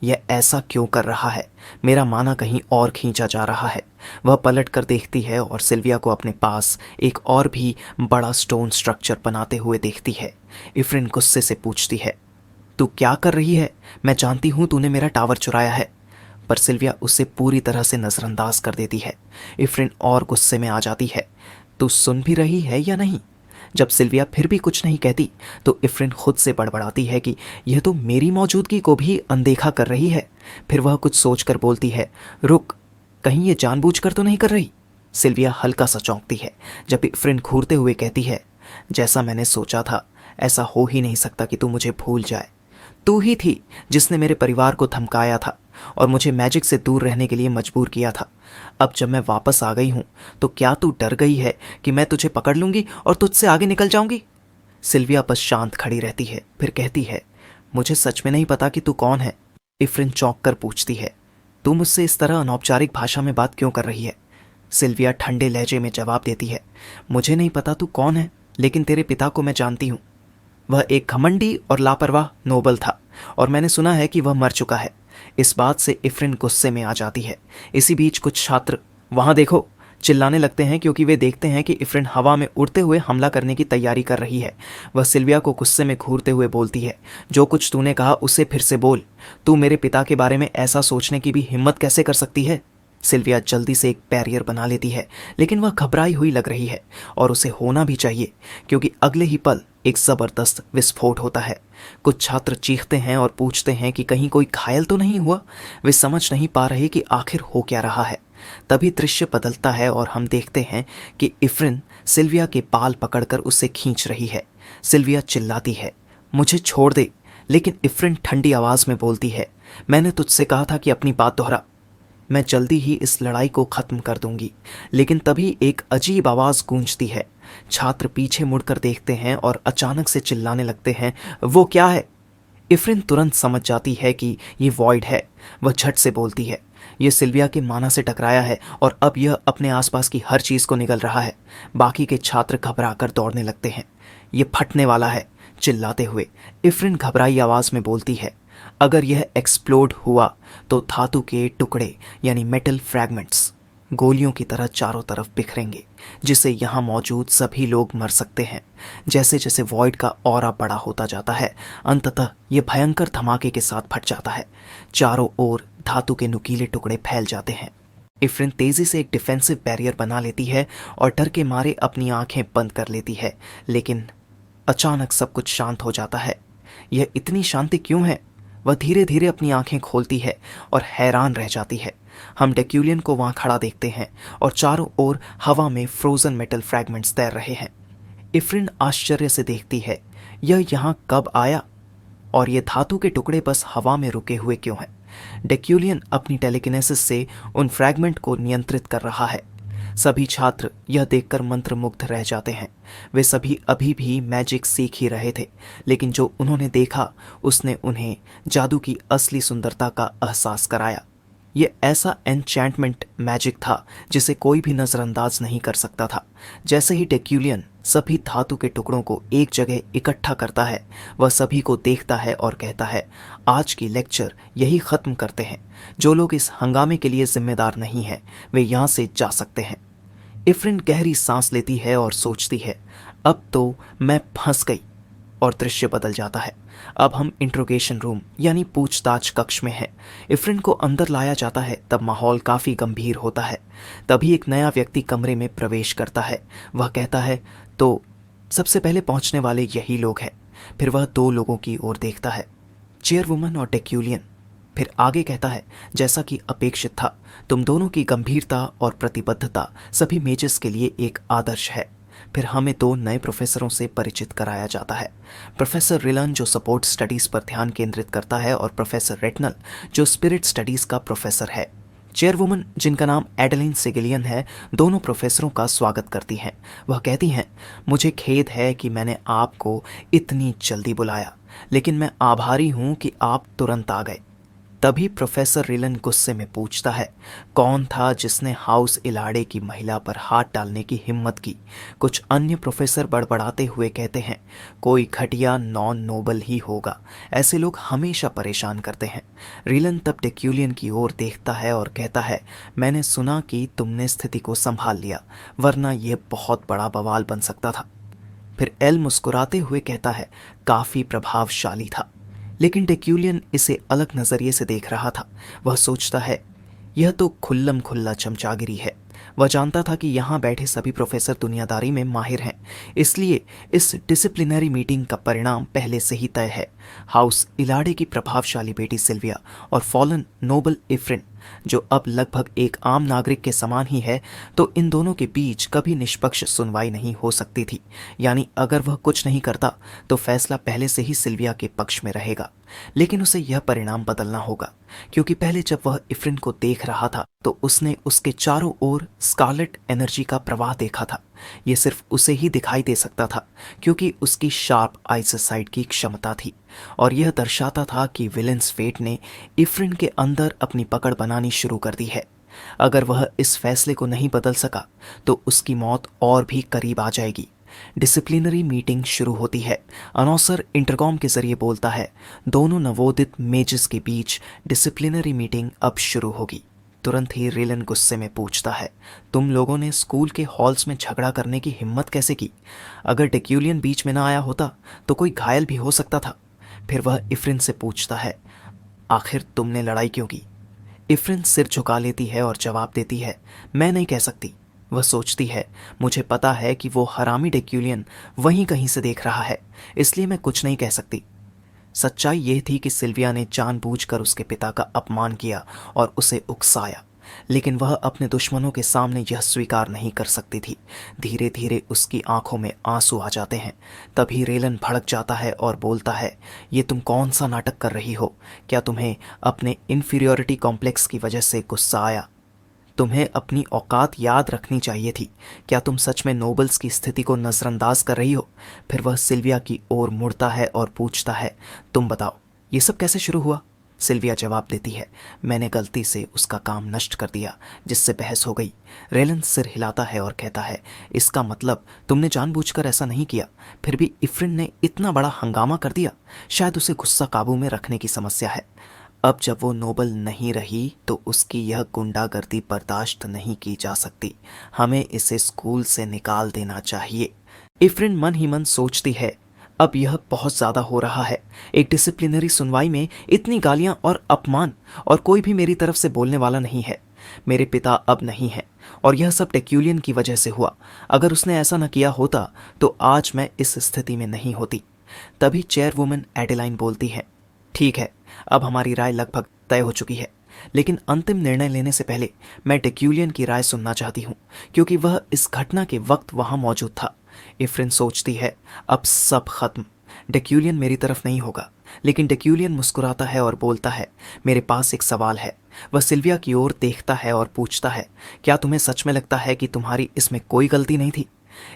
यह ऐसा क्यों कर रहा है? मेरा माना कहीं और खींचा जा रहा है। वह पलट कर देखती है और सिल्विया को अपने पास एक और भी बड़ा स्टोन स्ट्रक्चर बनाते हुए देखती है। इफ्रिन गुस्से से पूछती है, तू क्या कर रही है? मैं जानती हूँ तूने मेरा टावर चुराया है। पर सिल्विया उसे पूरी तरह से नज़रअंदाज कर देती है। इफ्रिन और गुस्से में आ जाती है, तू सुन भी रही है या नहीं? जब सिल्विया फिर भी कुछ नहीं कहती तो इफ्रिन खुद से बड़बड़ाती है कि यह तो मेरी मौजूदगी को भी अनदेखा कर रही है। फिर वह कुछ सोचकर बोलती है, रुक, कहीं ये जानबूझकर तो नहीं कर रही? सिल्विया हल्का सा चौंकती है जब इफ्रिन घूरते हुए कहती है, जैसा मैंने सोचा था, ऐसा हो ही नहीं सकता कि तू मुझे भूल जाए। तू ही थी जिसने मेरे परिवार को धमकाया था और मुझे मैजिक से दूर रहने के लिए मजबूर किया था। अब जब मैं वापस आ गई हूं तो क्या तू डर गई है कि मैं तुझे पकड़ लूंगी और तुझसे आगे निकल जाऊंगी? सिल्विया बस शांत खड़ी रहती है, फिर कहती है, मुझे सच में नहीं पता कि तू कौन है। इफ्रिन चौंक कर पूछती है, तू मुझसे इस तरह अनौपचारिक भाषा में बात क्यों कर रही है? सिल्विया ठंडे लहजे में जवाब देती है, मुझे नहीं पता तू कौन है, लेकिन तेरे पिता को मैं जानती हूँ। वह एक घमंडी और लापरवाह नोबल था और मैंने सुना है कि वह मर चुका है। इस बात से इफ्रिन गुस्से में आ जाती है। इसी बीच कुछ छात्र वहां देखो चिल्लाने लगते हैं क्योंकि वे देखते हैं कि इफ्रिन हवा में उड़ते हुए हमला करने की तैयारी कर रही है। वह सिल्विया को गुस्से में घूरते हुए बोलती है, जो कुछ तूने कहा उसे फिर से बोल। तू मेरे पिता के बारे में ऐसा सोचने की भी हिम्मत कैसे कर सकती है? सिल्विया जल्दी से एक बैरियर बना लेती है, लेकिन वह घबराई हुई लग रही है और उसे होना भी चाहिए क्योंकि अगले ही पल एक जबरदस्त विस्फोट होता है। कुछ छात्र चीखते हैं और पूछते हैं कि कहीं कोई घायल तो नहीं हुआ। वे समझ नहीं पा रहे कि आखिर हो क्या रहा है। तभी दृश्य बदलता है और हम देखते हैं कि इफ्रिन सिल्विया के बाल पकड़कर उसे खींच रही है। सिल्विया चिल्लाती है, मुझे छोड़ दे, लेकिन इफ्रिन ठंडी आवाज में बोलती है, मैंने तुझसे कहा था कि अपनी बात दोहरा। मैं जल्दी ही इस लड़ाई को खत्म कर दूंगी। लेकिन तभी एक अजीब आवाज गूंजती है। छात्र पीछे मुड़कर देखते हैं और अचानक से चिल्लाने लगते हैं, वो क्या है? इफ्रिन तुरंत समझ जाती है कि ये वॉइड है। वह झट से बोलती है, यह सिल्विया के माना से टकराया है और अब यह अपने आसपास की हर चीज को निगल रहा है। बाकी के छात्र घबराकर दौड़ने लगते हैं। ये फटने वाला है। चिल्लाते हुए इफ्रिन घबराई आवाज में बोलती है, अगर यह एक्सप्लोड हुआ तो धातु के टुकड़े यानी मेटल फ्रैगमेंट्स गोलियों की तरह चारों तरफ बिखरेंगे, जिससे यहाँ मौजूद सभी लोग मर सकते हैं। जैसे जैसे वॉइड का ऑरा बड़ा होता जाता है, अंततः यह भयंकर धमाके के साथ फट जाता है। चारों ओर धातु के नुकीले टुकड़े फैल जाते हैं। इफ्रिन तेजी से एक डिफेंसिव बैरियर बना लेती है और डर के मारे अपनी आंखें बंद कर लेती है, लेकिन अचानक सब कुछ शांत हो जाता है। यह इतनी शांति क्यों है? वह धीरे धीरे अपनी आंखें खोलती है और हैरान रह जाती है। हम डेक्यूलियन को वहां खड़ा देखते हैं और चारों ओर हवा में फ्रोजन मेटल फ्रैगमेंट्स तैर रहे हैं। इफ्रिन आश्चर्य से देखती है, यह यहाँ कब आया और ये धातु के टुकड़े बस हवा में रुके हुए क्यों हैं? डेक्यूलियन अपनी टेलीकिनेसिस से उन फ्रैगमेंट को नियंत्रित कर रहा है। सभी छात्र यह देखकर मंत्रमुग्ध रह जाते हैं। वे सभी अभी भी मैजिक सीख ही रहे थे, लेकिन जो उन्होंने देखा उसने उन्हें जादू की असली सुंदरता का एहसास कराया। ये ऐसा एन्चैंटमेंट मैजिक था जिसे कोई भी नज़रअंदाज नहीं कर सकता था। जैसे ही डेक्यूलियन सभी धातु के टुकड़ों को एक जगह इकट्ठा करता है, वह सभी को देखता है और कहता है, आज की लेक्चर यही ख़त्म करते हैं। जो लोग इस हंगामे के लिए जिम्मेदार नहीं हैं, वे यहाँ से जा सकते हैं। इफ्रिन गहरी सांस लेती है और सोचती है, अब तो मैं फंस गई। और दृश्य बदल जाता है। अब हम इंट्रोगेशन रूम यानी पूछताछ कक्ष में हैं। इफ्रिन को अंदर लाया जाता है, तब माहौल काफ़ी गंभीर होता है। तभी एक नया व्यक्ति कमरे में प्रवेश करता है। वह कहता है, तो सबसे पहले पहुंचने वाले यही लोग हैं। फिर वह दो लोगों की ओर देखता है, चेयरवुमन और डेक्यूलियन। फिर आगे कहता है, जैसा कि अपेक्षित था, तुम दोनों की गंभीरता और प्रतिबद्धता सभी मेजेस के लिए एक आदर्श है। फिर हमें दो नए प्रोफेसरों से परिचित कराया जाता है। प्रोफेसर रिलन जो सपोर्ट स्टडीज़ पर ध्यान केंद्रित करता है और प्रोफेसर रेटनल जो स्पिरिट स्टडीज़ का प्रोफेसर है। चेयरवुमन जिनका नाम एडेलिन सिगिलियन है, दोनों प्रोफेसरों का स्वागत करती हैं। वह कहती हैं, मुझे खेद है कि मैंने आपको इतनी जल्दी बुलाया, लेकिन मैं आभारी हूँ कि आप तुरंत आ गए। तभी प्रोफेसर रिलन गुस्से में पूछता है, कौन था जिसने हाउस इलाड़े की महिला पर हाथ डालने की हिम्मत की? कुछ अन्य प्रोफेसर बड़बड़ाते हुए कहते हैं, कोई घटिया नॉन नोबल ही होगा, ऐसे लोग हमेशा परेशान करते हैं। रिलन तब डेक्यूलियन की ओर देखता है और कहता है, मैंने सुना कि तुमने स्थिति को संभाल लिया, वरना यह बहुत बड़ा बवाल बन सकता था। फिर एल मुस्कुराते हुए कहता है, काफ़ी प्रभावशाली था। लेकिन डेक्यूलियन इसे अलग नज़रिए से देख रहा था। वह सोचता है, यह तो खुल्लम खुल्ला चमचागिरी है। वह जानता था कि यहाँ बैठे सभी प्रोफेसर दुनियादारी में माहिर हैं, इसलिए इस डिसिप्लिनरी मीटिंग का परिणाम पहले से ही तय है। हाउस इलाड़े की प्रभावशाली बेटी सिल्विया और फॉलन नोबल इफ्रिन जो अब लगभग एक आम नागरिक के समान ही है, तो इन दोनों के बीच कभी निष्पक्ष सुनवाई नहीं हो सकती थी। यानी अगर वह कुछ नहीं करता तो फैसला पहले से ही सिल्विया के पक्ष में रहेगा। लेकिन उसे यह परिणाम बदलना होगा, क्योंकि पहले जब वह इफ्रिन को देख रहा था तो उसने उसके चारों ओर स्कारलेट एनर्जी का प्रवाह देखा था। यह सिर्फ उसे ही दिखाई दे सकता था, क्योंकि उसकी शार्प आईसाइट की क्षमता थी, और यह दर्शाता था कि विलेंस फेट ने इफ्रिन के अंदर अपनी पकड़ बनानी शुरू कर दी है। अगर वह इस फैसले को नहीं बदल सका तो उसकी मौत और भी करीब आ जाएगी। डिसिप्लिनरी मीटिंग शुरू होती है। अनाउंसर इंटरकॉम के जरिए बोलता है, दोनों नवोदित मेजेस के बीच डिसिप्लिनरी मीटिंग अब शुरू होगी। तुरंत ही रेलन गुस्से में पूछता है, तुम लोगों ने स्कूल के हॉल्स में झगड़ा करने की हिम्मत कैसे की? अगर डेक्यूलियन बीच में ना आया होता तो कोई घायल भी हो सकता था। फिर वह इफ्रिन से पूछता है, आखिर तुमने लड़ाई क्यों की? इफ्रिन सिर झुका लेती है और जवाब देती है, मैं नहीं कह सकती। वह सोचती है, मुझे पता है कि वो हरामी डेक्यूलियन वहीं कहीं से देख रहा है, इसलिए मैं कुछ नहीं कह सकती। सच्चाई यह थी कि सिल्विया ने जानबूझकर उसके पिता का अपमान किया और उसे उकसाया, लेकिन वह अपने दुश्मनों के सामने यह स्वीकार नहीं कर सकती थी। धीरे धीरे उसकी आंखों में आंसू आ जाते हैं। तभी रेलन भड़क जाता है और बोलता है, ये तुम कौन सा नाटक कर रही हो? क्या तुम्हें अपने इन्फीरियोरिटी कॉम्प्लेक्स की वजह से गुस्सा आया? तुम्हें अपनी औकात याद रखनी चाहिए थी। क्या तुम सच में नोबल्स की स्थिति को नज़रअंदाज कर रही हो? फिर वह सिल्विया की ओर मुड़ता है और पूछता है, तुम बताओ, ये सब कैसे शुरू हुआ? सिल्विया जवाब देती है, मैंने गलती से उसका काम नष्ट कर दिया, जिससे बहस हो गई। रेलन सिर हिलाता है और कहता है, इसका मतलब तुमने जानबूझकर ऐसा नहीं किया। फिर भी इफ्रिन ने इतना बड़ा हंगामा कर दिया। शायद उसे गुस्सा काबू में रखने की समस्या है। अब जब वो नोबल नहीं रही तो उसकी यह गुंडागर्दी बर्दाश्त नहीं की जा सकती। हमें इसे स्कूल से निकाल देना चाहिए। इफ्रिन मन ही मन सोचती है, अब यह बहुत ज़्यादा हो रहा है। एक डिसिप्लिनरी सुनवाई में इतनी गालियां और अपमान, और कोई भी मेरी तरफ से बोलने वाला नहीं है। मेरे पिता अब नहीं हैं, और यह सब डेक्यूलियन की वजह से हुआ। अगर उसने ऐसा न किया होता तो आज मैं इस स्थिति में नहीं होती। तभी चेयरवुमन एडेलाइन बोलती है, ठीक है, अब हमारी राय लगभग तय हो चुकी है, लेकिन अंतिम निर्णय लेने से पहले मैं डेक्यूलियन की राय सुनना चाहती हूँ, क्योंकि वह इस घटना के वक्त वहां मौजूद था। इफ्रिन सोचती है, अब सब खत्म, डेक्यूलियन मेरी तरफ नहीं होगा। लेकिन डेक्यूलियन मुस्कुराता है और बोलता है, मेरे पास एक सवाल है। वह सिल्विया की ओर देखता है और पूछता है, क्या तुम्हें सच में लगता है कि तुम्हारी इसमें कोई गलती नहीं थी?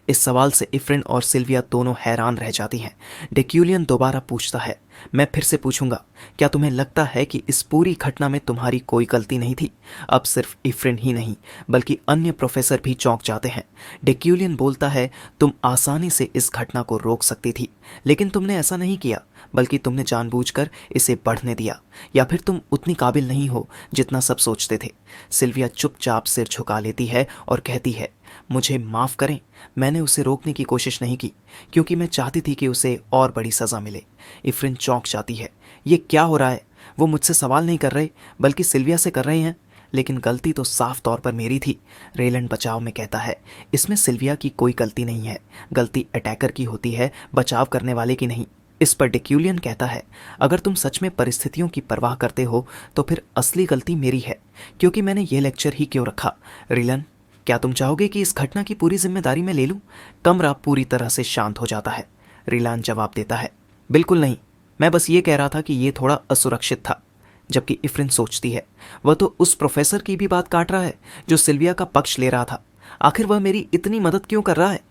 इस सवाल से इफ्रिन और सिल्विया दोनों हैरान रह जाती हैं। डेक्यूलियन दोबारा पूछता है, मैं फिर से पूछूंगा, क्या तुम्हें लगता है कि इस पूरी घटना में तुम्हारी कोई गलती नहीं थी? अब सिर्फ इफ्रिन ही नहीं, बल्कि अन्य प्रोफेसर भी चौंक जाते हैं। डेक्यूलियन बोलता है, तुम आसानी से इस घटना को रोक सकती थी, लेकिन तुमने ऐसा नहीं किया, बल्कि तुमने जानबूझकर इसे बढ़ने दिया, या फिर तुम उतनी काबिल नहीं हो जितना सब सोचते थे। सिल्विया चुपचाप सिर झुका लेती है और कहती है, मुझे माफ़ करें, मैंने उसे रोकने की कोशिश नहीं की, क्योंकि मैं चाहती थी कि उसे और बड़ी सज़ा मिले। इफ्रिन चौंक जाती है, ये क्या हो रहा है? वो मुझसे सवाल नहीं कर रहे, बल्कि सिल्विया से कर रहे हैं। लेकिन गलती तो साफ तौर पर मेरी थी। रेलैंड बचाव में कहता है, इसमें सिल्विया की कोई गलती नहीं है। गलती अटैकर की होती है, बचाव करने वाले की नहीं। इस पर डेक्यूलियन कहता है, अगर तुम सच में परिस्थितियों की परवाह करते हो तो फिर असली गलती मेरी है, क्योंकि मैंने ये लेक्चर ही क्यों रखा। रिलन, क्या तुम चाहोगे कि इस घटना की पूरी जिम्मेदारी मैं ले लूं? कमरा पूरी तरह से शांत हो जाता है। रिलान जवाब देता है, बिल्कुल नहीं, मैं बस ये कह रहा था कि ये थोड़ा असुरक्षित था। जबकि इफ्रिन सोचती है, वह तो उस प्रोफेसर की भी बात काट रहा है जो सिल्विया का पक्ष ले रहा था। आखिर वह मेरी इतनी मदद क्यों कर रहा है?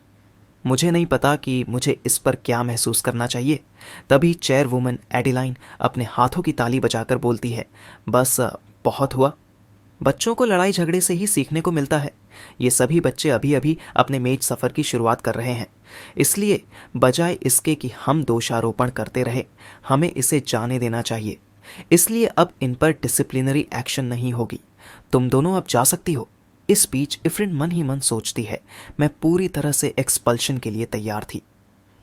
मुझे नहीं पता कि मुझे इस पर क्या महसूस करना चाहिए। तभी चेयरवुमन एडिलाइन अपने हाथों की ताली बजाकर बोलती है, बस बहुत हुआ। बच्चों को लड़ाई झगड़े से ही सीखने को मिलता है। ये सभी बच्चे अभी अभी अपने मेज सफ़र की शुरुआत कर रहे हैं, इसलिए बजाय इसके कि हम दोषारोपण करते रहे, हमें इसे जाने देना चाहिए। इसलिए अब इन पर डिसिप्लिनरी एक्शन नहीं होगी। तुम दोनों अब जा सकती हो। इस बीच इफ्रिन मन ही मन सोचती है, मैं पूरी तरह से एक्सपल्शन के लिए तैयार थी,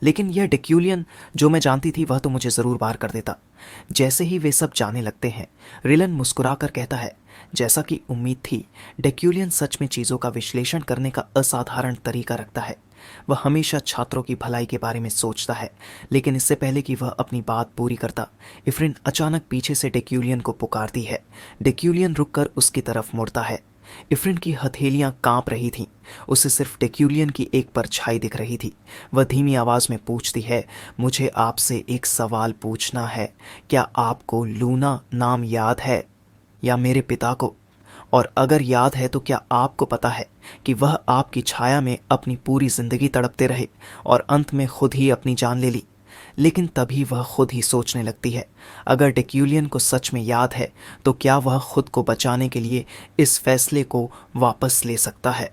लेकिन यह डेक्यूलियन जो मैं जानती थी वह तो मुझे ज़रूर बाहर कर देता। जैसे ही वे सब जाने लगते हैं, रिलन मुस्कुराकर कहता है, जैसा कि उम्मीद थी, डेक्यूलियन सच में चीज़ों का विश्लेषण करने का असाधारण तरीका रखता है। वह हमेशा छात्रों की भलाई के बारे में सोचता है, लेकिन इससे पहले कि वह अपनी बात पूरी करता, इफ्रिन अचानक पीछे से डेक्यूलियन को पुकारती है। डेक्यूलियन रुककर उसकी तरफ मुड़ता है। इफ्रिन की हथेलियां कांप रही थीं। उसे सिर्फ डेक्यूलियन की एक परछाई दिख रही थी। वह धीमी आवाज में पूछती है, मुझे आपसे एक सवाल पूछना है। क्या आपको लूना नाम याद है, या मेरे पिता को? और अगर याद है तो क्या आपको पता है कि वह आपकी छाया में अपनी पूरी जिंदगी तड़पते रहे और अंत में खुद ही अपनी जान ले ली? लेकिन तभी वह खुद ही सोचने लगती है, अगर डेक्यूलियन को सच में याद है तो क्या वह खुद को बचाने के लिए इस फैसले को वापस ले सकता है?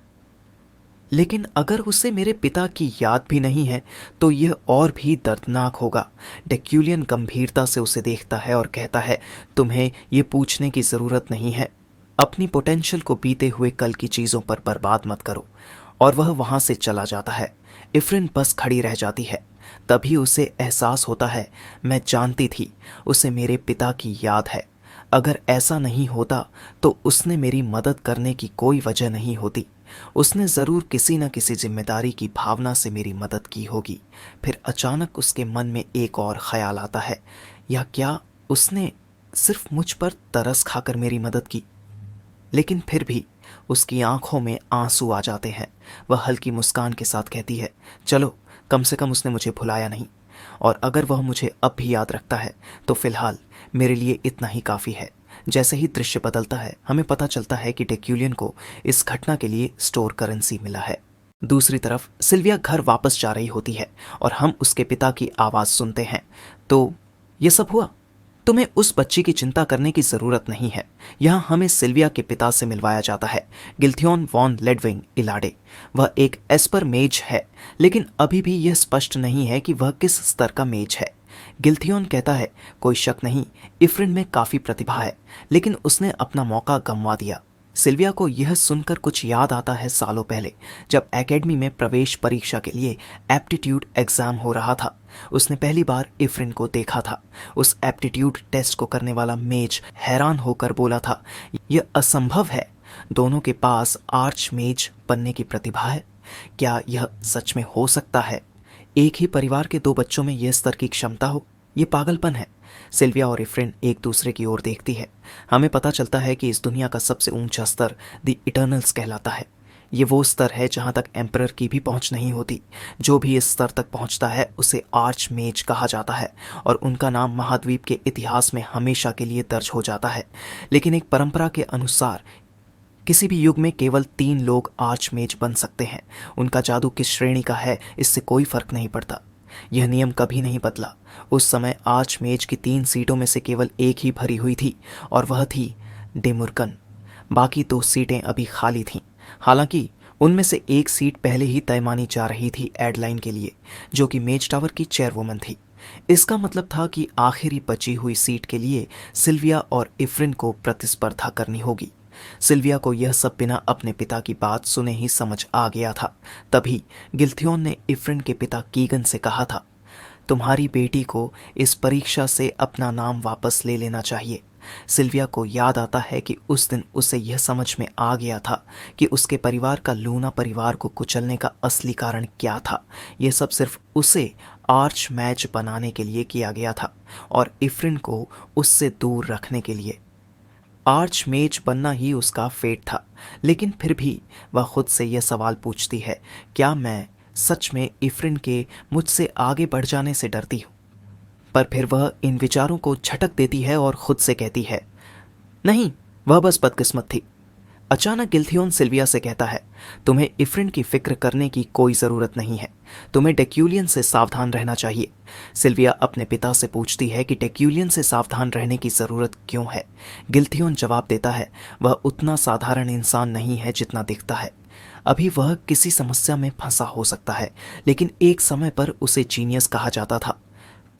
लेकिन अगर उसे मेरे पिता की याद भी नहीं है तो यह और भी दर्दनाक होगा। डेक्यूलियन गंभीरता से उसे देखता है और कहता है, तुम्हें ये पूछने की ज़रूरत नहीं है। अपनी पोटेंशियल को बीते हुए कल की चीज़ों पर बर्बाद मत करो। और वह वहाँ से चला जाता है। इफ्रिन बस खड़ी रह जाती है। तभी उसे एहसास होता है, मैं जानती थी उसे मेरे पिता की याद है। अगर ऐसा नहीं होता तो उसने मेरी मदद करने की कोई वजह नहीं होती। उसने ज़रूर किसी न किसी जिम्मेदारी की भावना से मेरी मदद की होगी। फिर अचानक उसके मन में एक और ख्याल आता है, या क्या उसने सिर्फ मुझ पर तरस खाकर मेरी मदद की? लेकिन फिर भी उसकी आंखों में आंसू आ जाते हैं। वह हल्की मुस्कान के साथ कहती है, चलो, कम से कम उसने मुझे भुलाया नहीं। और अगर वह मुझे अब भी याद रखता है तो फिलहाल मेरे लिए इतना ही काफ़ी है। जैसे ही दृश्य बदलता है, हमें पता चलता है कि डेक्यूलियन को इस घटना के लिए स्टोर करेंसी मिला है। दूसरी तरफ सिल्विया घर वापस जा रही होती है और हम उसके पिता की आवाज़ सुनते हैं, तो ये सब हुआ। तुम्हें उस बच्ची की चिंता करने की जरूरत नहीं है। यहाँ हमें सिल्विया के पिता से मिलवाया जाता है, गिल्थियोन वॉन लेडविंग इलाडे। वह एक एस्पर मेज है, लेकिन अभी भी यह स्पष्ट नहीं है कि वह किस स्तर का मेज है। गिल्थियोन कहता है, कोई शक नहीं, इफ्रिन में काफ़ी प्रतिभा है, लेकिन उसने अपना मौका गंवा दिया। सिल्विया को यह सुनकर कुछ याद आता है सालों पहले, जब एकेडमी में प्रवेश परीक्षा के लिए एप्टीट्यूड एग्जाम हो रहा था। उसने पहली बार इफ्रिन को देखा था। उस एप्टीट्यूड टेस्ट को करने वाला मेज हैरान होकर बोला था, यह असंभव है, दोनों के पास आर्च मेज बनने की प्रतिभा है। क्या यह सच में हो सकता है? एक ही परिवार के दो बच्चों में यह स्तर की क्षमता हो? ये पागलपन है। सिल्विया और इफ्रिन एक दूसरे की ओर देखती है। हमें पता चलता है कि इस दुनिया का सबसे ऊंचा स्तर द इटर्नल्स कहलाता है। ये वो स्तर है जहां तक एम्परर की भी पहुंच नहीं होती। जो भी इस स्तर तक पहुंचता है उसे आर्च मेज कहा जाता है और उनका नाम महाद्वीप के इतिहास में हमेशा के लिए दर्ज हो जाता है। लेकिन एक परंपरा के अनुसार किसी भी युग में केवल 3 लोग आर्च मेज बन सकते हैं। उनका जादू किस श्रेणी का है इससे कोई फर्क नहीं पड़ता। यह नियम कभी नहीं बदला। उस समय आर्च मेज की 3 सीटों में से केवल एक ही भरी हुई थी और वह थी डेमुर्कन। बाकी 2 सीटें अभी खाली थीं। हालांकि उनमें से एक सीट पहले ही तय मानी जा रही थी एडलाइन के लिए, जो कि मेज टावर की चेयरवुमन थी। इसका मतलब था कि आखिरी बची हुई सीट के लिए सिल्विया और इफ्रिन को प्रतिस्पर्धा करनी होगी। सिल्विया को यह सब बिना अपने पिता की बात सुने ही समझ आ गया था। तभी गिल्थियोन ने इफ्रिन के पिता कीगन से कहा था, तुम्हारी बेटी को इस परीक्षा से अपना नाम वापस ले लेना चाहिए। सिल्विया को याद आता है कि उस दिन उसे यह समझ में आ गया था कि उसके परिवार का लूना परिवार को कुचलने का असली कारण क्या था। यह सब सिर्फ उसे आर्च मैच बनाने के लिए किया गया था और इफ्रिन को उससे दूर रखने के लिए। आर्च मेज बनना ही उसका फेट था। लेकिन फिर भी वह खुद से यह सवाल पूछती है, क्या मैं सच में इफ्रिन के मुझसे आगे बढ़ जाने से डरती हूँ? पर फिर वह इन विचारों को झटक देती है और खुद से कहती है, नहीं, वह बस बदकिस्मत थी। अचानक गिल्थियोन सिल्विया से कहता है, तुम्हें इफ्रिन की फिक्र करने की कोई ज़रूरत नहीं है। तुम्हें डेक्यूलियन से सावधान रहना चाहिए। सिल्विया अपने पिता से पूछती है कि डेक्यूलियन से सावधान रहने की ज़रूरत क्यों है। गिल्थियोन जवाब देता है, वह उतना साधारण इंसान नहीं है जितना दिखता है। अभी वह किसी समस्या में फंसा हो सकता है, लेकिन एक समय पर उसे जीनियस कहा जाता था।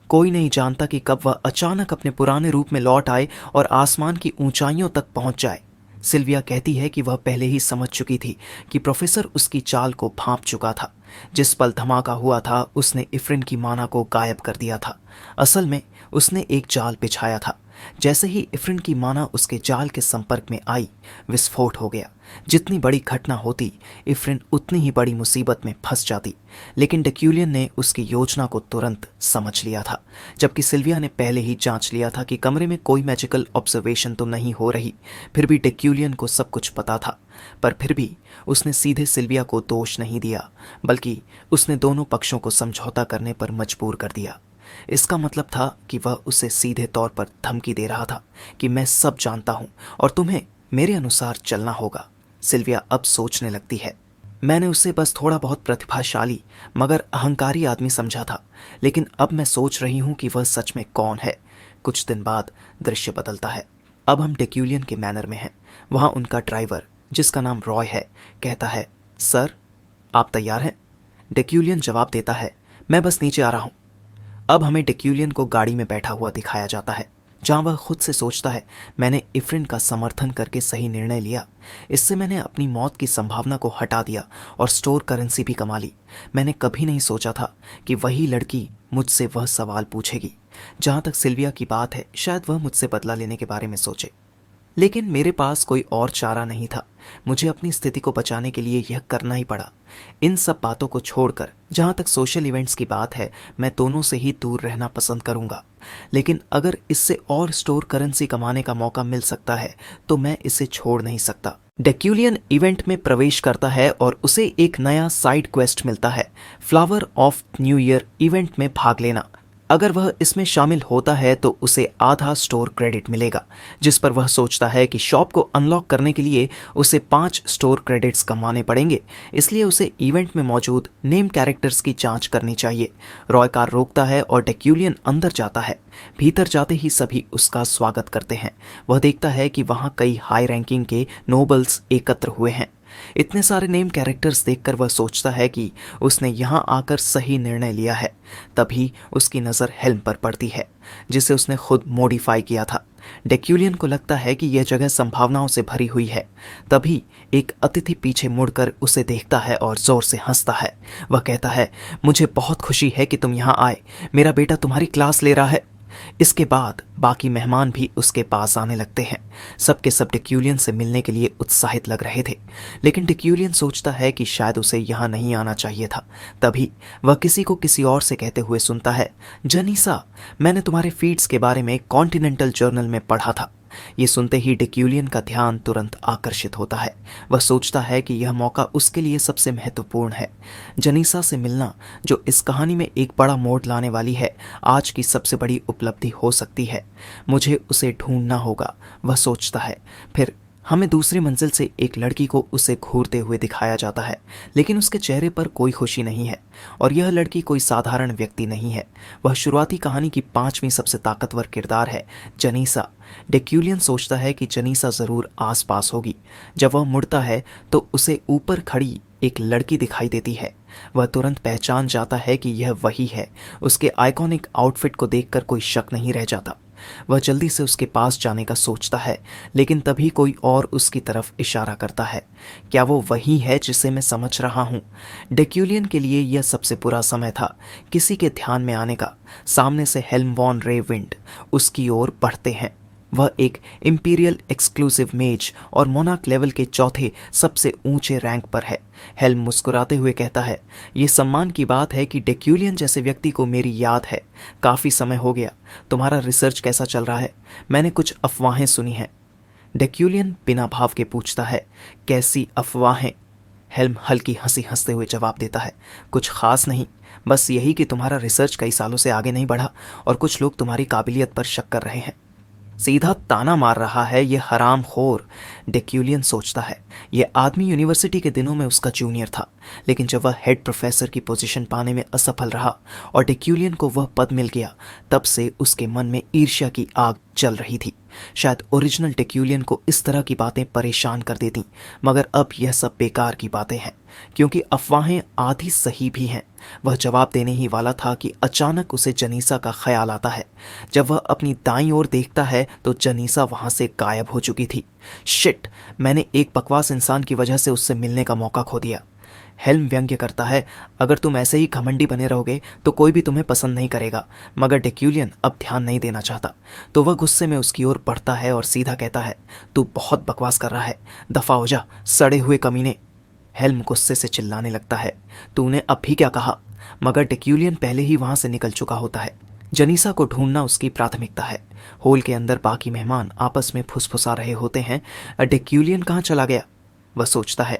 कोई नहीं जानता कि कब वह अचानक अपने पुराने रूप में लौट आए और आसमान की ऊंचाइयों तक पहुंच जाए। सिल्विया कहती है कि वह पहले ही समझ चुकी थी कि प्रोफेसर उसकी चाल को भांप चुका था। जिस पल धमाका हुआ था उसने इफ्रिन की माना को गायब कर दिया था। असल में उसने एक जाल बिछाया था। जैसे ही इफ्रिन की माना उसके जाल के संपर्क में आई, विस्फोट हो गया। जितनी बड़ी घटना होती, इफ्रिन उतनी ही बड़ी मुसीबत में फंस जाती। लेकिन डेक्यूलियन ने उसकी योजना को तुरंत समझ लिया था। जबकि सिल्विया ने पहले ही जांच लिया था कि कमरे में कोई मैजिकल ऑब्जर्वेशन तो नहीं हो रही, फिर भी डेक्यूलियन को सब कुछ पता था। पर फिर भी उसने सीधे सिल्विया को दोष नहीं दिया, बल्कि उसने दोनों पक्षों को समझौता करने पर मजबूर कर दिया। इसका मतलब था कि वह उसे सीधे तौर पर धमकी दे रहा था कि मैं सब जानता हूं और तुम्हें मेरे अनुसार चलना होगा। सिल्विया अब सोचने लगती है। मैंने उसे बस थोड़ा बहुत प्रतिभाशाली मगर अहंकारी आदमी समझा था, लेकिन अब मैं सोच रही हूं कि वह सच में कौन है। कुछ दिन बाद दृश्य बदलता है। अब हम डेक्यूलियन के मैनर में हैं। वहां उनका ड्राइवर, जिसका नाम रॉय है, कहता है, सर आप तैयार हैं? डेक्यूलियन जवाब देता है, मैं बस नीचे आ रहा हूं। अब हमें डेक्यूलियन को गाड़ी में बैठा हुआ दिखाया जाता है, जहां वह खुद से सोचता है, मैंने इफ्रिन का समर्थन करके सही निर्णय लिया। इससे मैंने अपनी मौत की संभावना को हटा दिया और स्टोर करेंसी भी कमा ली। मैंने कभी नहीं सोचा था कि वही लड़की मुझसे वह सवाल पूछेगी। जहां तक सिल्विया की बात है, शायद वह मुझसे बदला लेने के बारे में सोचे, लेकिन मेरे पास कोई और चारा नहीं था। मुझे अपनी स्थिति को बचाने के लिए यह करना ही पड़ा। इन सब बातों को छोड़कर जहां तक सोशल इवेंट्स की बात है, मैं दोनों से ही दूर रहना पसंद करूंगा। लेकिन अगर इससे और स्टोर करेंसी कमाने का मौका मिल सकता है तो मैं इसे छोड़ नहीं सकता। डेक्यूलियन इवेंट में प्रवेश करता है और उसे एक नया साइड क्वेस्ट मिलता है, flower of new year event में भाग लेना। अगर वह इसमें शामिल होता है तो उसे आधा स्टोर क्रेडिट मिलेगा, जिस पर वह सोचता है कि शॉप को अनलॉक करने के लिए उसे 5 स्टोर क्रेडिट्स कमाने पड़ेंगे। इसलिए उसे इवेंट में मौजूद नेम कैरेक्टर्स की जांच करनी चाहिए। रॉय कार रोकता है और डेक्यूलियन अंदर जाता है। भीतर जाते ही सभी उसका स्वागत करते हैं। वह देखता है कि वहां कई हाई रैंकिंग के नोबल्स एकत्र हुए हैं। इतने सारे नेम कैरेक्टर्स देखकर वह सोचता है कि उसने यहां आकर सही निर्णय लिया है। तभी उसकी नज़र हेल्म पर पड़ती है, जिसे उसने खुद मॉडिफाई किया था। डेक्यूलियन को लगता है कि यह जगह संभावनाओं से भरी हुई है। तभी एक अतिथि पीछे मुड़कर उसे देखता है और जोर से हंसता है। वह कहता है, मुझे बहुत खुशी है कि तुम यहाँ आए। मेरा बेटा तुम्हारी क्लास ले रहा है। इसके बाद बाकी मेहमान भी उसके पास आने लगते हैं। सबके सब डेक्यूलियन से मिलने के लिए उत्साहित लग रहे थे, लेकिन डेक्यूलियन सोचता है कि शायद उसे यहाँ नहीं आना चाहिए था। तभी वह किसी को किसी और से कहते हुए सुनता है, जनीसा, मैंने तुम्हारे फीड्स के बारे में कॉन्टिनेंटल जर्नल में पढ़ा था। ये सुनते ही डेक्यूलियन का ध्यान तुरंत आकर्षित होता है। वह सोचता है कि यह मौका उसके लिए सबसे महत्वपूर्ण है। जनीसा से मिलना, जो इस कहानी में एक बड़ा मोड़ लाने वाली है, आज की सबसे बड़ी उपलब्धि हो सकती है। मुझे उसे ढूंढना होगा, वह सोचता है। फिर हमें दूसरी मंजिल से एक लड़की को उसे घूरते हुए दिखाया जाता है, लेकिन उसके चेहरे पर कोई खुशी नहीं है। और यह लड़की कोई साधारण व्यक्ति नहीं है। वह शुरुआती कहानी की 5वीं सबसे ताकतवर किरदार है, जनीसा। डेक्यूलियन सोचता है कि जनीसा जरूर आसपास होगी। जब वह मुड़ता है तो उसे ऊपर खड़ी एक लड़की दिखाई देती है। वह तुरंत पहचान जाता है कि यह वही है। उसके आइकॉनिक आउटफिट को देखकर कोई शक नहीं रह जाता। वह जल्दी से उसके पास जाने का सोचता है, लेकिन तभी कोई और उसकी तरफ इशारा करता है। क्या वो वही है जिसे मैं समझ रहा हूँ? डेक्यूलियन के लिए यह सबसे बुरा समय था किसी के ध्यान में आने का। सामने से हेल्म वॉन रे विंड उसकी ओर बढ़ते हैं। वह एक इंपीरियल एक्सक्लूसिव मेज और मोनाक लेवल के चौथे सबसे ऊंचे रैंक पर है। हेल्म मुस्कुराते हुए कहता है, ये सम्मान की बात है कि डेक्यूलियन जैसे व्यक्ति को मेरी याद है। काफ़ी समय हो गया। तुम्हारा रिसर्च कैसा चल रहा है? मैंने कुछ अफवाहें सुनी हैं। डेक्यूलियन बिना भाव के पूछता है, कैसी अफवाहें? हेल्म हल्की हंसी हंसते हुए जवाब देता है, कुछ खास नहीं, बस यही कि तुम्हारा रिसर्च कई सालों से आगे नहीं बढ़ा और कुछ लोग तुम्हारी काबिलियत पर शक कर रहे हैं। सीधा ताना मार रहा है ये हरामखोर, डेक्यूलियन सोचता है। यह आदमी यूनिवर्सिटी के दिनों में उसका जूनियर था, लेकिन जब वह हेड प्रोफेसर की पोजीशन पाने में असफल रहा और डेक्यूलियन को वह पद मिल गया, तब से उसके मन में ईर्ष्या की आग जल रही थी। शायद ओरिजिनल डेक्यूलियन को इस तरह की बातें परेशान कर देती, मगर अब यह सब बेकार की बातें हैं, क्योंकि अफवाहें आधी सही भी हैं। वह जवाब देने ही वाला था कि अचानक उसे जनीसा का ख्याल आता है। जब वह अपनी दाईं ओर देखता है तो जनीसा वहां से गायब हो चुकी थी। शिट, मैंने एक बकवास इंसान की वजह से उससे मिलने का मौका खो दिया। हेल्म व्यंग्य करता है, अगर तुम ऐसे ही घमंडी बने रहोगे तो कोई भी तुम्हें पसंद नहीं करेगा। मगर डेक्यूलियन अब ध्यान नहीं देना चाहता, तो वह गुस्से में उसकी ओर बढ़ता है और सीधा कहता है, तू बहुत बकवास कर रहा है, दफा हो जा सड़े हुए कमीने। हेल्म गुस्से से चिल्लाने लगता है, तूने अब भी क्या कहा? मगर डेक्यूलियन पहले ही वहां से निकल चुका होता है। जनीसा को ढूंढना उसकी प्राथमिकता है। होल के अंदर बाकी मेहमान आपस में फुसफुसा रहे होते हैं, डेक्यूलियन कहाँ चला गया? वह सोचता है,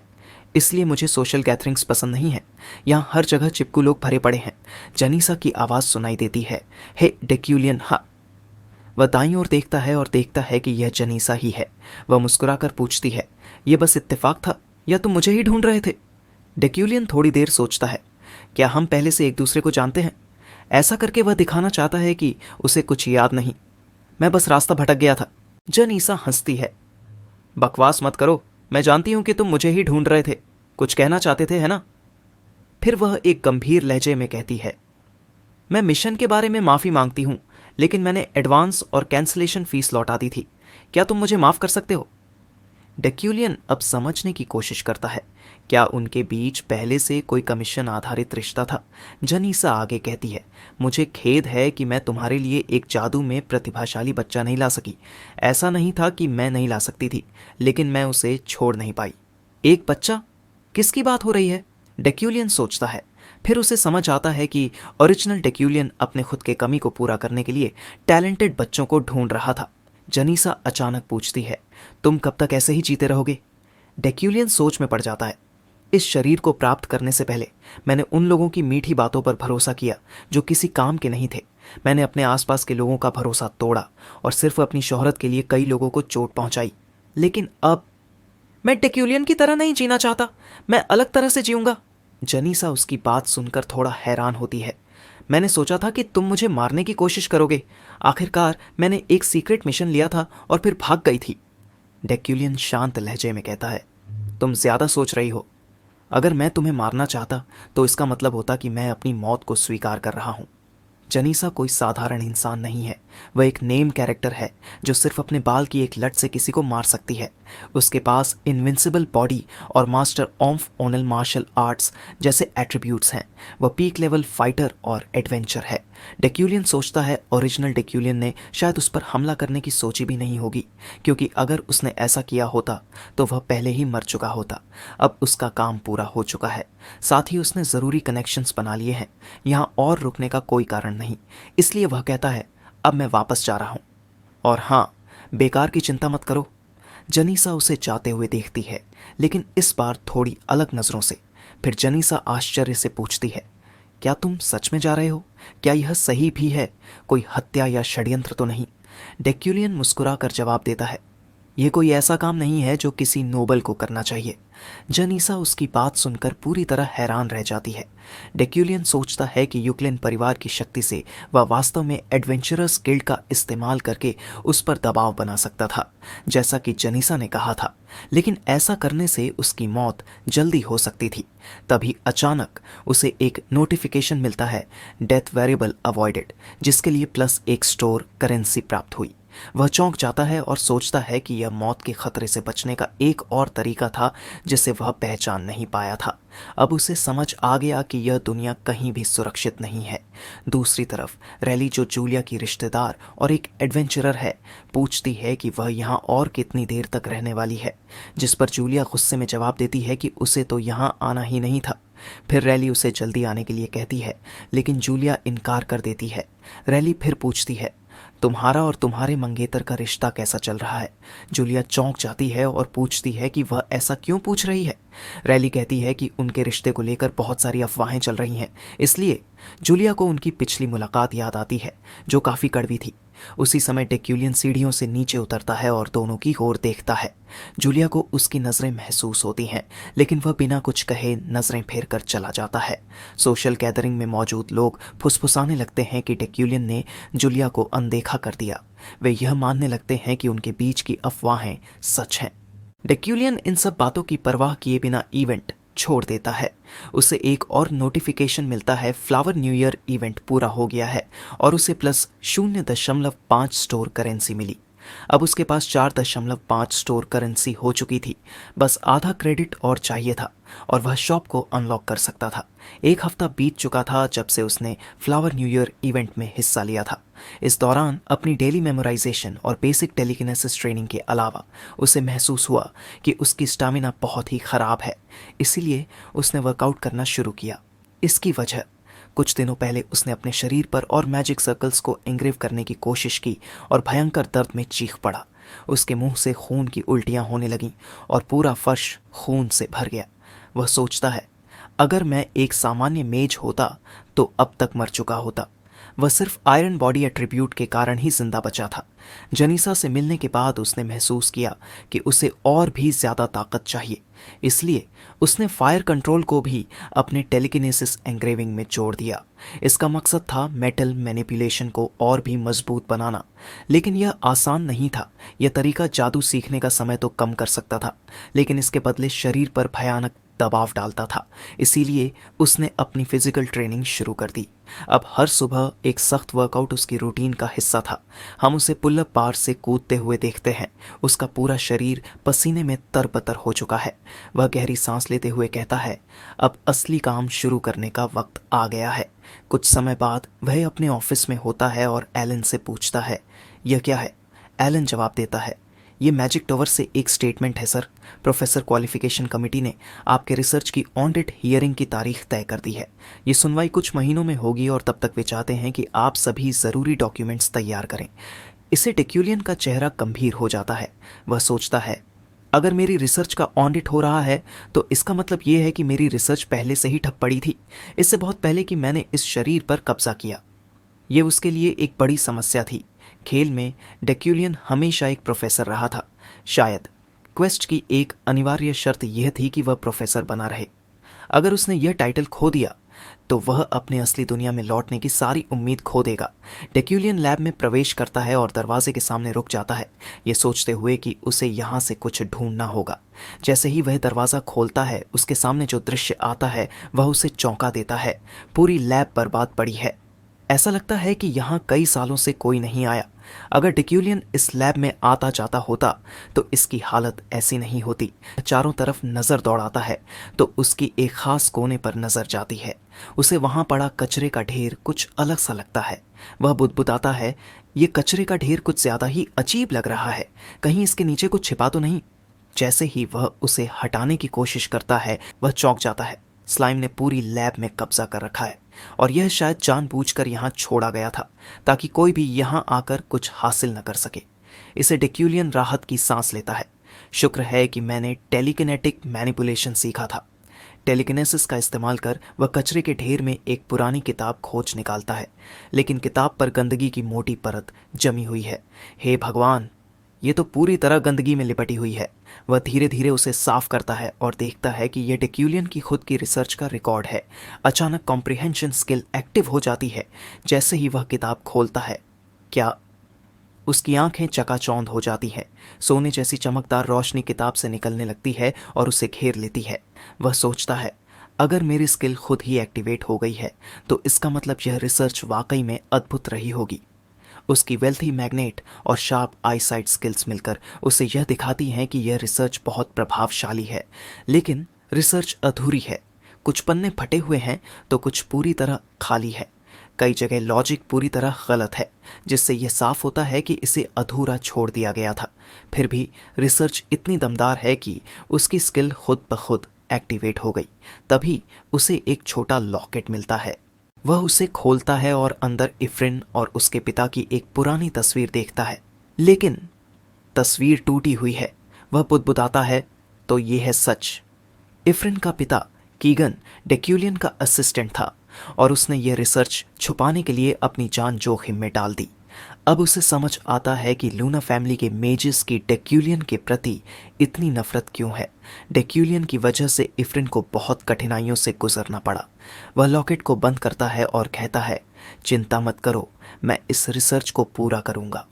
इसलिए मुझे सोशल गैदरिंग्स पसंद नहीं है। यहाँ हर जगह चिपकू लोग भरे पड़े हैं। जनीसा की आवाज़ सुनाई देती है, हे डेक्यूलियन हाँ। वह दाईं ओर देखता है और देखता है कि यह जनीसा ही है। वह मुस्कुराकर पूछती है, यह बस इत्तेफाक था या तुम मुझे ही ढूंढ रहे थे? डेक्यूलियन थोड़ी देर सोचता है, क्या हम पहले से एक दूसरे को जानते हैं? ऐसा करके वह दिखाना चाहता है कि उसे कुछ याद नहीं। मैं बस रास्ता भटक गया था। जनीसा हंसती है, बकवास मत करो, मैं जानती हूं कि तुम मुझे ही ढूंढ रहे थे, कुछ कहना चाहते थे है ना? फिर वह एक गंभीर लहजे में कहती है, मैं मिशन के बारे में माफ़ी मांगती हूं, लेकिन मैंने एडवांस और कैंसलेशन फीस लौटा दी थी। क्या तुम मुझे माफ़ कर सकते हो? डेक्यूलियन अब समझने की कोशिश करता है, क्या उनके बीच पहले से कोई कमीशन आधारित रिश्ता था? जनीसा आगे कहती है, मुझे खेद है कि मैं तुम्हारे लिए एक जादू में प्रतिभाशाली बच्चा नहीं ला सकी। ऐसा नहीं था कि मैं नहीं ला सकती थी, लेकिन मैं उसे छोड़ नहीं पाई। एक बच्चा? किसकी बात हो रही है? डेक्यूलियन सोचता है। फिर उसे समझ आता है कि ओरिजिनल डेक्यूलियन अपने खुद के कमी को पूरा करने के लिए टैलेंटेड बच्चों को ढूंढ रहा था। जनीसा अचानक पूछती है, तुम कब तक ऐसे ही जीते रहोगे? डेक्यूलियन सोच में पड़ जाता है। इस शरीर को प्राप्त करने से पहले मैंने उन लोगों की मीठी बातों पर भरोसा किया जो किसी काम के नहीं थे। मैंने अपने आसपास के लोगों का भरोसा तोड़ा और सिर्फ अपनी शोहरत के लिए कई लोगों को चोट पहुंचाई। लेकिन अब मैं डेक्यूलियन की तरह नहीं जीना चाहता, मैं अलग तरह से जीऊंगा। जनीसा उसकी बात सुनकर थोड़ा हैरान होती है। मैंने सोचा था कि तुम मुझे मारने की कोशिश करोगे। आखिरकार मैंने एक सीक्रेट मिशन लिया था और फिर भाग गई थी। डेक्यूलियन शांत लहजे में कहता है, तुम ज्यादा सोच रही हो। अगर मैं तुम्हें मारना चाहता तो इसका मतलब होता कि मैं अपनी मौत को स्वीकार कर रहा हूं। जनीसा कोई साधारण इंसान नहीं है, वह एक नेम कैरेक्टर है जो सिर्फ अपने बाल की एक लट से किसी को मार सकती है। उसके पास इनविंसिबल बॉडी और मास्टर ऑफ ओनल मार्शल आर्ट्स जैसे एट्रीब्यूट्स हैं। वह पीक लेवल फाइटर और एडवेंचर है। डेक्यूलियन सोचता है ओरिजिनल डेक्यूलियन ने शायद उस पर हमला करने की सोची भी नहीं होगी, क्योंकि अगर उसने ऐसा किया होता तो वह पहले ही मर चुका होता। अब उसका काम पूरा हो चुका है, साथ ही उसने ज़रूरी कनेक्शंस बना लिए हैं। यहाँ और रुकने का कोई कारण नहीं, इसलिए वह कहता है, अब मैं वापस जा रहा हूँ। और हाँ, बेकार की चिंता मत करो। जनीसा उसे जाते हुए देखती है, लेकिन इस बार थोड़ी अलग नज़रों से। फिर जनीसा आश्चर्य से पूछती है, क्या तुम सच में जा रहे हो? क्या यह सही भी है? कोई हत्या या षड्यंत्र तो नहीं? डेक्यूलियन मुस्कुराकर जवाब देता है, यह कोई ऐसा काम नहीं है जो किसी नोबल को करना चाहिए। जनीसा उसकी बात सुनकर पूरी तरह हैरान रह जाती है। डेक्यूलियन सोचता है कि यूक्लिन परिवार की शक्ति से वह वास्तव में एडवेंचरस गिल्ड का इस्तेमाल करके उस पर दबाव बना सकता था, जैसा कि जनीसा ने कहा था। लेकिन ऐसा करने से उसकी मौत जल्दी हो सकती थी। तभी अचानक उसे एक नोटिफिकेशन मिलता है, डेथ वेरिएबल अवॉइडेड, जिसके लिए +1 स्टोर करेंसी प्राप्त हुई। वह चौंक जाता है और सोचता है कि यह मौत के खतरे से बचने का एक और तरीका था जिसे वह पहचान नहीं पाया था। अब उसे समझ आ गया कि यह दुनिया कहीं भी सुरक्षित नहीं है। दूसरी तरफ रैली, जो जूलिया की रिश्तेदार और एक एडवेंचरर है, पूछती है कि वह यहाँ और कितनी देर तक रहने वाली है, जिस पर जूलिया गुस्से में जवाब देती है कि उसे तो यहाँ आना ही नहीं था। फिर रैली उसे जल्दी आने के लिए कहती है, लेकिन जूलिया इनकार कर देती है। रैली फिर पूछती है, तुम्हारा और तुम्हारे मंगेतर का रिश्ता कैसा चल रहा है? जूलिया चौंक जाती है और पूछती है कि वह ऐसा क्यों पूछ रही है। रैली कहती है कि उनके रिश्ते को लेकर बहुत सारी अफवाहें चल रही हैं, इसलिए जूलिया को उनकी पिछली मुलाकात याद आती है जो काफ़ी कड़वी थी। उसी समय डेक्यूलियन सीढ़ियों से नीचे उतरता है और दोनों की ओर देखता है। जूलिया को उसकी नज़रें महसूस होती हैं, लेकिन वह बिना कुछ कहे नज़रें फेर कर चला जाता है। सोशल गैदरिंग में मौजूद लोग फुसफुसाने लगते हैं कि डेक्यूलियन ने जूलिया को अनदेखा कर दिया। वे यह मानने लगते हैं कि उनके बीच की अफवाहें सच हैं। डेक्यूलियन इन सब बातों की परवाह किए बिना इवेंट छोड़ देता है। उसे एक और नोटिफिकेशन मिलता है, फ्लावर न्यू ईयर इवेंट पूरा हो गया है और उसे +0.5 स्टोर करेंसी मिली। अब उसके पास 4.5 स्टोर करेंसी हो चुकी थी। बस आधा क्रेडिट और चाहिए था और वह शॉप को अनलॉक कर सकता था। एक हफ्ता बीत चुका था जब से उसने फ्लावर न्यू ईयर इवेंट में हिस्सा लिया था। इस दौरान अपनी डेली मेमोराइजेशन और बेसिक टेलीकिनेसिस ट्रेनिंग के अलावा उसे महसूस हुआ कि उसकी स्टैमिना बहुत ही ख़राब है। इसीलिए उसने वर्कआउट करना शुरू किया। इसकी वजह, कुछ दिनों पहले उसने अपने शरीर पर और मैजिक सर्कल्स को एंग्रेव करने की कोशिश की और भयंकर दर्द में चीख पड़ा। उसके मुंह से खून की उल्टियां होने लगीं और पूरा फर्श खून से भर गया। वह सोचता है, अगर मैं एक सामान्य मेज होता तो अब तक मर चुका होता। वह सिर्फ आयरन बॉडी एट्रीब्यूट के कारण ही जिंदा बचा था। जनीसा से मिलने के बाद उसने महसूस किया कि उसे और भी ज्यादा ताकत चाहिए। इसलिए उसने फायर कंट्रोल को भी अपने टेलीकिनेसिस एंग्रेविंग में जोड़ दिया। इसका मकसद था मेटल मैनिपुलेशन को और भी मजबूत बनाना। लेकिन यह आसान नहीं था। यह तरीका जादू सीखने का समय तो कम कर सकता था, लेकिन इसके बदले शरीर पर भयानक दबाव डालता था। इसीलिए उसने अपनी फिजिकल ट्रेनिंग शुरू कर दी। अब हर सुबह एक सख्त वर्कआउट उसकी रूटीन का हिस्सा था। हम उसे पुल अप बार से कूदते हुए देखते हैं। उसका पूरा शरीर पसीने में तरबतर हो चुका है। वह गहरी सांस लेते हुए कहता है, अब असली काम शुरू करने का वक्त आ गया है। कुछ समय बाद वह अपने ऑफिस में होता है और एलन से पूछता है, यह क्या है? एलन जवाब देता है, ये मैजिक टॉवर से एक स्टेटमेंट है सर। प्रोफेसर क्वालिफिकेशन कमेटी ने आपके रिसर्च की ऑडिट हियरिंग की तारीख तय कर दी है। ये सुनवाई कुछ महीनों में होगी और तब तक वे चाहते हैं कि आप सभी ज़रूरी डॉक्यूमेंट्स तैयार करें। इससे टेक्यूलियन का चेहरा गंभीर हो जाता है। वह सोचता है, अगर मेरी रिसर्च का ऑडिट हो रहा है तो इसका मतलब ये है कि मेरी रिसर्च पहले से ही ठप पड़ी थी, इससे बहुत पहले कि मैंने इस शरीर पर कब्जा किया। ये उसके लिए एक बड़ी समस्या थी। खेल में डेक्यूलियन हमेशा एक प्रोफेसर रहा था। शायद क्वेस्ट की एक अनिवार्य शर्त यह थी कि वह प्रोफेसर बना रहे। अगर उसने यह टाइटल खो दिया तो वह अपने असली दुनिया में लौटने की सारी उम्मीद खो देगा। डेक्यूलियन लैब में प्रवेश करता है और दरवाजे के सामने रुक जाता है, ये सोचते हुए कि उसे यहाँ से कुछ ढूंढना होगा। जैसे ही वह दरवाज़ा खोलता है, उसके सामने जो दृश्य आता है वह उसे चौंका देता है। पूरी लैब बर्बाद पड़ी है। ऐसा लगता है कि यहाँ कई सालों से कोई नहीं आया। अगर डेक्यूलियन इस लैब में आता जाता होता तो इसकी हालत ऐसी नहीं होती। चारों तरफ नज़र दौड़ाता है तो उसकी एक खास कोने पर नज़र जाती है। उसे वहाँ पड़ा कचरे का ढेर कुछ अलग सा लगता है। वह बुदबुदाता है, ये कचरे का ढेर कुछ ज़्यादा ही अजीब लग रहा है। कहीं इसके नीचे कुछ छिपा तो नहीं? जैसे ही वह उसे हटाने की कोशिश करता है, वह चौंक जाता है। स्लाइम ने पूरी लैब में कब्जा कर रखा है और यह शायद जानबूझकर यहाँ छोड़ा गया था ताकि कोई भी यहाँ आकर कुछ हासिल न कर सके। इसे डेक्यूलियन राहत की सांस लेता है। शुक्र है कि मैंने टेलीकिनेटिक मैनिपुलेशन सीखा था। टेलीकिनेसिस का इस्तेमाल कर वह कचरे के ढेर में एक पुरानी किताब खोज निकालता है, लेकिन किताब पर गंदगी की मोटी परत जमी हुई है। हे भगवान, ये तो पूरी तरह गंदगी में लिपटी हुई है। वह धीरे धीरे उसे साफ करता है और देखता है कि यह डेक्यूलियन की खुद की रिसर्च का रिकॉर्ड है। अचानक कॉम्प्रिहेंशन स्किल एक्टिव हो जाती है। जैसे ही वह किताब खोलता है, क्या उसकी आंखें चकाचौंध हो जाती हैं। सोने जैसी चमकदार रोशनी किताब से निकलने लगती है और उसे घेर लेती है। वह सोचता है, अगर मेरी स्किल खुद ही एक्टिवेट हो गई है तो इसका मतलब यह रिसर्च वाकई में अद्भुत रही होगी। उसकी वेल्थी मैग्नेट और शार्प आईसाइट स्किल्स मिलकर उसे यह दिखाती हैं कि यह रिसर्च बहुत प्रभावशाली है, लेकिन रिसर्च अधूरी है। कुछ पन्ने फटे हुए हैं तो कुछ पूरी तरह खाली है। कई जगह लॉजिक पूरी तरह गलत है, जिससे यह साफ होता है कि इसे अधूरा छोड़ दिया गया था। फिर भी रिसर्च इतनी दमदार है कि उसकी स्किल खुद ब खुद एक्टिवेट हो गई। तभी उसे एक छोटा लॉकेट मिलता है। वह उसे खोलता है और अंदर इफ्रिन और उसके पिता की एक पुरानी तस्वीर देखता है, लेकिन तस्वीर टूटी हुई है। वह बुदबुदाता है, तो ये है सच। इफ्रिन का पिता कीगन डेक्यूलियन का असिस्टेंट था और उसने यह रिसर्च छुपाने के लिए अपनी जान जोखिम में डाल दी। अब उसे समझ आता है कि लूना फैमिली के मेजेस की डेक्यूलियन के प्रति इतनी नफरत क्यों है। डेक्यूलियन की वजह से इफ्रिन को बहुत कठिनाइयों से गुजरना पड़ा। वह लॉकेट को बंद करता है और कहता है, चिंता मत करो, मैं इस रिसर्च को पूरा करूंगा।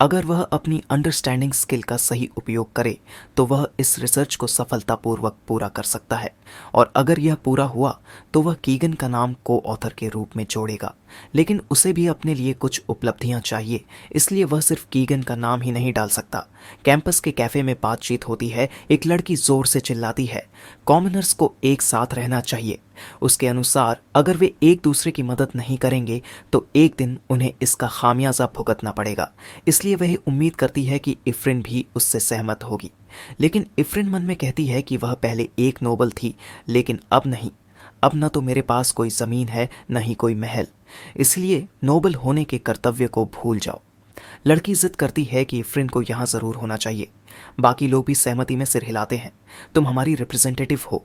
अगर वह अपनी अंडरस्टैंडिंग स्किल का सही उपयोग करे तो वह इस रिसर्च को सफलतापूर्वक पूरा कर सकता है, और अगर यह पूरा हुआ तो वह कीगन का नाम को ऑथर के रूप में जोड़ेगा। लेकिन उसे भी अपने लिए कुछ उपलब्धियां चाहिए, इसलिए वह सिर्फ कीगन का नाम ही नहीं डाल सकता। कैंपस के कैफे में बातचीत होती है। एक लड़की जोर से चिल्लाती है, कॉमनर्स को एक साथ रहना चाहिए। उसके अनुसार अगर वे एक दूसरे की मदद नहीं करेंगे तो एक दिन उन्हें इसका खामियाजा भुगतना पड़ेगा। इसलिए वह उम्मीद करती है कि इफ्रिन भी उससे सहमत होगी। लेकिन इफ्रिन मन में कहती है कि वह पहले एक नोबल थी, लेकिन अब नहीं। अब न तो मेरे पास कोई ज़मीन है, न ही कोई महल, इसलिए नोबल होने के कर्तव्य को भूल जाओ। लड़की जिद करती है कि इफ्रिन को यहाँ ज़रूर होना चाहिए। बाकी लोग भी सहमति में सिर हिलाते हैं। तुम हमारी रिप्रेजेंटेटिव हो,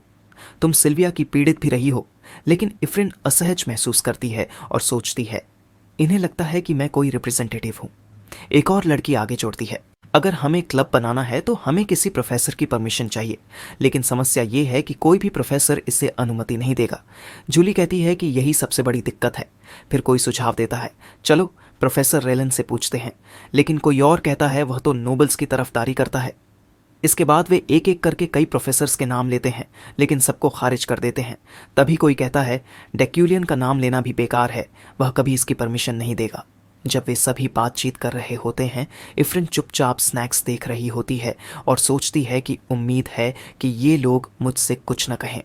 तुम सिल्विया की पीड़ित भी रही हो। लेकिन इफ्रिन असहज महसूस करती है और सोचती है, इन्हें लगता है कि मैं कोई रिप्रेजेंटेटिव हूँ। एक और लड़की आगे जोड़ती है, अगर हमें क्लब बनाना है तो हमें किसी प्रोफेसर की परमिशन चाहिए, लेकिन समस्या ये है कि कोई भी प्रोफेसर इसे अनुमति नहीं देगा। जूली कहती है कि यही सबसे बड़ी दिक्कत है। फिर कोई सुझाव देता है, चलो प्रोफेसर रेलन से पूछते हैं। लेकिन कोई और कहता है वह तो नोबल्स की तरफदारी करता है। इसके बाद वे एक एक करके कई प्रोफेसर्स के नाम लेते हैं, लेकिन सबको खारिज कर देते हैं। तभी कोई कहता है, डेक्यूलियन का नाम लेना भी बेकार है, वह कभी इसकी परमिशन नहीं देगा। जब वे सभी बातचीत कर रहे होते हैं, इफ्रिन चुपचाप स्नैक्स देख रही होती है और सोचती है कि उम्मीद है कि ये लोग मुझसे कुछ न कहें।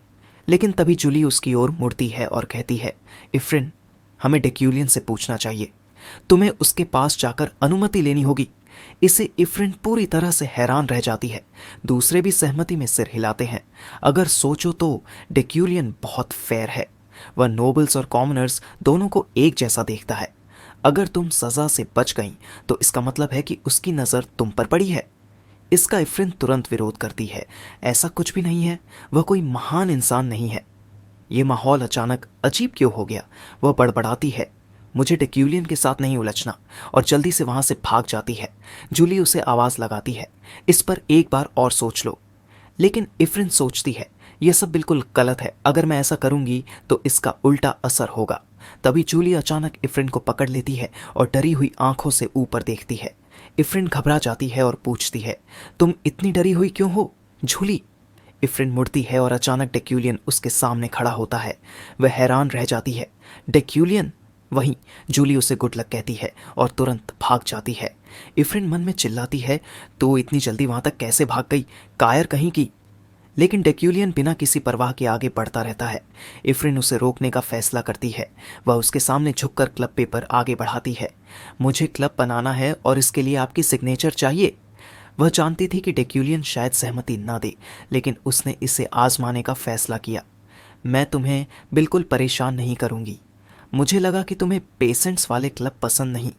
लेकिन तभी जूली उसकी ओर मुड़ती है और कहती है, इफ्रिन, हमें डेक्यूलियन से पूछना चाहिए। तुम्हें उसके पास जाकर अनुमति लेनी होगी। इसे इफ्रिन पूरी तरह से हैरान रह जाती है। दूसरे भी सहमति में सिर हिलाते हैं। अगर सोचो तो डेक्यूलियन बहुत फेयर है। वह नोबल्स और कॉमनर्स दोनों को एक जैसा देखता है। अगर तुम सजा से बच गई तो इसका मतलब है कि उसकी नज़र तुम पर पड़ी है। इसका इफ्रिन तुरंत विरोध करती है, ऐसा कुछ भी नहीं है, वह कोई महान इंसान नहीं है। ये माहौल अचानक अजीब क्यों हो गया। वह बड़बड़ाती है, मुझे डेक्यूलियन के साथ नहीं उलझना, और जल्दी से वहां से भाग जाती है। जूली उसे आवाज़ लगाती है, इस पर एक बार और सोच लो। लेकिन इफ्रिन सोचती है, यह सब बिल्कुल गलत है। अगर मैं ऐसा करूंगी तो इसका उल्टा असर होगा। तभी जूली अचानक इफ्रिन को पकड़ लेती है और डरी हुई आंखों से ऊपर देखती है। इफ्रिन घबरा जाती है और पूछती है, तुम इतनी डरी हुई क्यों हो जूली? इफ्रिन मुड़ती है और अचानक डेक्यूलियन उसके सामने खड़ा होता है। वह हैरान रह जाती है, डेक्यूलियन? वहीं जूली उसे गुड लक कहती है और तुरंत भाग जाती है। इफ्रिन मन में चिल्लाती है, तो इतनी जल्दी वहां तक कैसे भाग गई, कायर कहीं की। लेकिन डेक्यूलियन बिना किसी परवाह के आगे बढ़ता रहता है। इफ्रिन उसे रोकने का फैसला करती है। वह उसके सामने झुककर क्लब पेपर आगे बढ़ाती है। मुझे क्लब बनाना है और इसके लिए आपकी सिग्नेचर चाहिए। वह जानती थी कि डेक्यूलियन शायद सहमति ना दे, लेकिन उसने इसे आजमाने का फैसला किया। मैं तुम्हें बिल्कुल परेशान नहीं करूंगी। मुझे लगा कि तुम्हें पेशेंट्स वाले क्लब पसंद नहीं।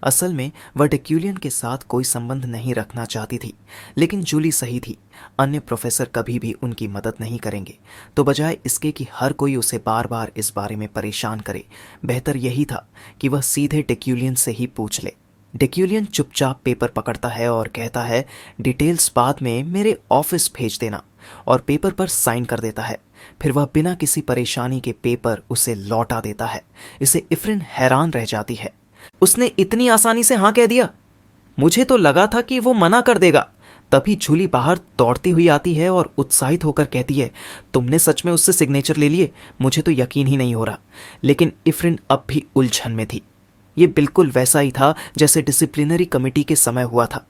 असल में वह डेक्यूलियन के साथ कोई संबंध नहीं रखना चाहती थी। लेकिन जूली सही थी, अन्य प्रोफेसर कभी भी उनकी मदद नहीं करेंगे। तो बजाय इसके कि हर कोई उसे बार बार इस बारे में परेशान करे, बेहतर यही था कि वह सीधे डेक्यूलियन से ही पूछ ले। डेक्यूलियन चुपचाप पेपर पकड़ता है और कहता है, डिटेल्स बाद में मेरे ऑफिस भेज देना, और पेपर पर साइन कर देता है। फिर वह बिना किसी परेशानी के पेपर उसे लौटा देता है। इसे इफ्रिन हैरान रह जाती है, उसने इतनी आसानी से हाँ कह दिया, मुझे तो लगा था कि वो मना कर देगा। तभी जूली बाहर दौड़ती हुई आती है और उत्साहित होकर कहती है, तुमने सच में उससे सिग्नेचर ले लिए? मुझे तो यकीन ही नहीं हो रहा। लेकिन इफ्रिन अब भी उलझन में थी। ये बिल्कुल वैसा ही था जैसे डिसिप्लिनरी कमेटी के समय हुआ था।